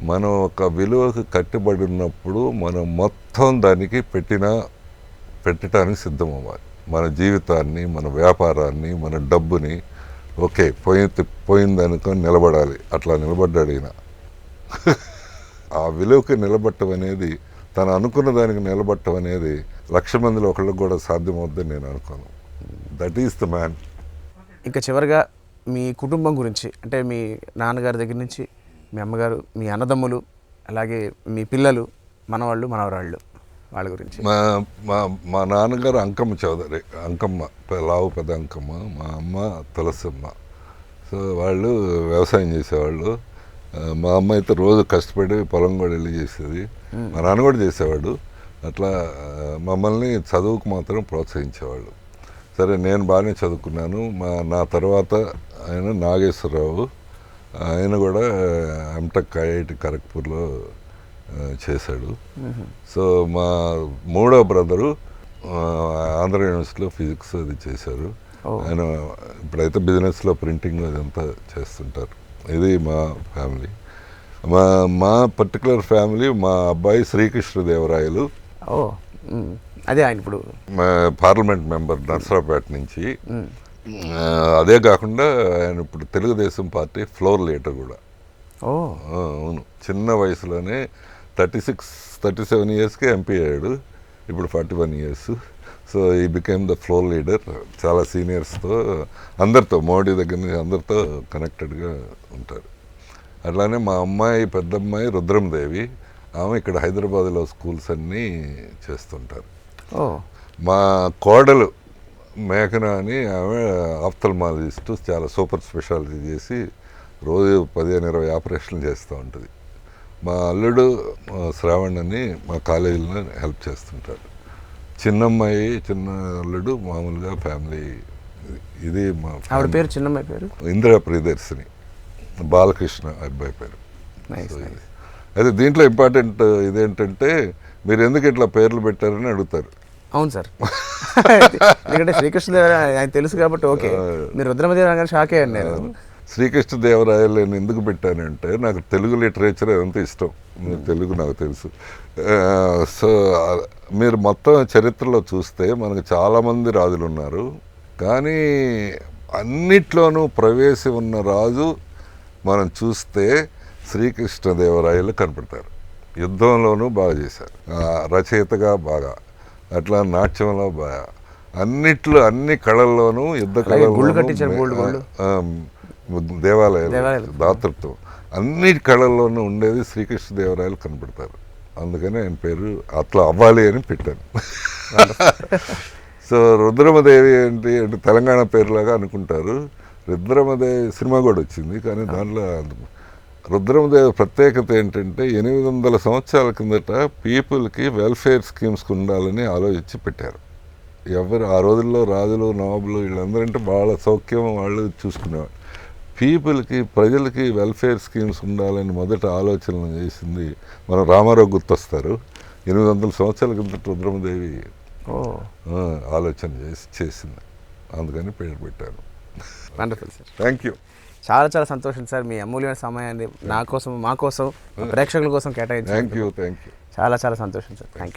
B: మనం ఒక విలువకు కట్టుబడి ఉన్నప్పుడు మనం మొత్తం దానికి పెట్టడానికి సిద్ధం అవ్వాలి. మన జీవితాన్ని, మన వ్యాపారాన్ని, మన డబ్బుని. ఓకే, పోయిందనుకొని నిలబడాలి. అట్లా నిలబడ్డాడు ఈయన. ఆ విలువకి నిలబట్టం అనేది, తను అనుకున్న దానికి నిలబట్టం అనేది 1,00,000 మందిలో ఒకళ్ళకి కూడా సాధ్యమవుద్దని నేను అనుకోను. That is the man.
A: ఇంకా చివరిగా మీ కుటుంబం గురించి, అంటే మీ నాన్నగారి దగ్గర నుంచి మీ అమ్మగారు, మీ అన్నదమ్ములు, అలాగే మీ పిల్లలు, మనవాళ్ళు, మనవరాళ్ళు, వాళ్ళ గురించి.
B: మా నాన్నగారు అంకమ్మ చౌదరి, లావు పెద్ద అంకమ్మ. మా అమ్మ తులసమ్మ. సో వాళ్ళు వ్యవసాయం చేసేవాళ్ళు. మా అమ్మ అయితే రోజు కష్టపడి పొలం కూడా వెళ్ళి చేసేది. మా నాన్న కూడా చేసేవాడు. అట్లా మమ్మల్ని చదువుకు మాత్రం ప్రోత్సహించేవాళ్ళు. సరే, నేను బాగానే చదువుకున్నాను. నా తర్వాత ఆయన నాగేశ్వరరావు, ఆయన కూడా ఎంటెక్ ఐఐటి ఖరగ్పూర్లో చేశాడు. సో మా మూడో బ్రదరు ఆంధ్ర యూనివర్సిటీలో ఫిజిక్స్ అది చేశారు. ఆయన ఇప్పుడైతే బిజినెస్లో ప్రింటింగ్ అదంతా చేస్తుంటారు. ఇది మా ఫ్యామిలీ. మా పర్టికులర్ ఫ్యామిలీ, మా అబ్బాయి శ్రీకృష్ణదేవరాయలు.
A: అదే ఆయన ఇప్పుడు
B: పార్లమెంట్ మెంబర్ నర్సరావుపేట నుంచి. అదే కాకుండా ఆయన ఇప్పుడు తెలుగుదేశం పార్టీ ఫ్లోర్ లీడర్ కూడా. అవును, చిన్న వయసులోనే 37 ఇయర్స్కే ఎంపీ అయ్యాడు. ఇప్పుడు 41 years. So he became the floor leader. చాలా సీనియర్స్తో, అందరితో, మోడీ దగ్గర నుంచి అందరితో కనెక్టెడ్గా ఉంటారు. అట్లానే మా అమ్మాయి, పెద్దమ్మాయి రుద్రమదేవి, ఆమె ఇక్కడ హైదరాబాద్లో స్కూల్స్ అన్నీ చేస్తుంటారు. మా కోడలు మేఘన అని, ఆమె ఆఫ్థల్మాలజిస్టు, చాలా సూపర్ స్పెషాలిటీ చేసి రోజు 15-20 ఆపరేషన్లు చేస్తూ ఉంటుంది. మా అల్లుడు శ్రావణ్ అని మా కాలేజీలో హెల్ప్ చేస్తుంటారు. చిన్నమ్మాయి, చిన్న అల్లుడు మామూలుగా ఫ్యామిలీ. ఇది మా
A: ఆవిడ పేరు, చిన్నమ్మాయి పేరు
B: ఇందిరా ప్రియదర్శిని, బాలకృష్ణ అబ్బాయి పేరు. అయితే దీంట్లో ఇంపార్టెంట్ ఇదేంటంటే, మీరు ఎందుకు ఇట్లా పేర్లు పెట్టారని అడుగుతారు.
A: అవును సార్, ఎందుకంటే శ్రీకృష్ణదేవరాయ ఆయన తెలుసు కాబట్టి. ఓకే, మీరు రుద్రమదేవరాయ గారు షాకే అన్నారు.
B: శ్రీకృష్ణదేవరాయలు నేను ఎందుకు పెట్టానంటే, నాకు తెలుగు లిటరేచర్ ఎంత ఇష్టం. తెలుగు నాకు తెలుసు. సో మీరు మొత్తం చరిత్రలో చూస్తే మనకు చాలామంది రాజులు ఉన్నారు, కానీ అన్నిట్లోనూ ప్రవేశం ఉన్న రాజు మనం చూస్తే శ్రీకృష్ణదేవరాయలు కనపడతారు. యుద్ధంలోనూ బాగా చేశారు, రచయితగా బాగా, అట్లా నాట్యంలో బాగా, అన్ని కళల్లోనూ, యుద్ధ కళల్లో, దేవాలయాలు, దాతృత్వం, అన్ని కళల్లోనూ ఉండేది శ్రీకృష్ణదేవరాయలు కనపడతారు. అందుకని ఆయన పేరు అట్లా అవ్వాలి అని పెట్టాను. సో రుద్రమదేవి ఏంటి అంటే తెలంగాణ పేరులాగా అనుకుంటారు. రుద్రమదేవి సినిమా కూడా వచ్చింది, కానీ దాంట్లో రుద్రమదేవి ప్రత్యేకత ఏంటంటే 800 సంవత్సరాల కిందట పీపుల్కి వెల్ఫేర్ స్కీమ్స్కి ఉండాలని ఆలోచించి పెట్టారు. ఎవరు ఆ రోజుల్లో రాజులు, నవాబులు వీళ్ళందరంటే వాళ్ళ సౌఖ్యం వాళ్ళు చూసుకునేవారు. పీపుల్కి, ప్రజలకి వెల్ఫేర్ స్కీమ్స్ ఉండాలని మొదట ఆలోచనలు చేసింది మన రామారావు గుర్తొస్తారు. 800 సంవత్సరాల కిందట రుద్రమదేవి ఆలోచన చేసింది. అందుకని పేరు పెట్టాను.
A: Wonderful sir,
B: thank you.
A: చాలా సంతోషం సార్, మీ అమూల్యమైన సమయాన్ని నా కోసం, మా కోసం, ప్రేక్షకుల కోసం కేటాయించారు.
B: Thank you.
A: చాలా సంతోషం సార్. Thank you.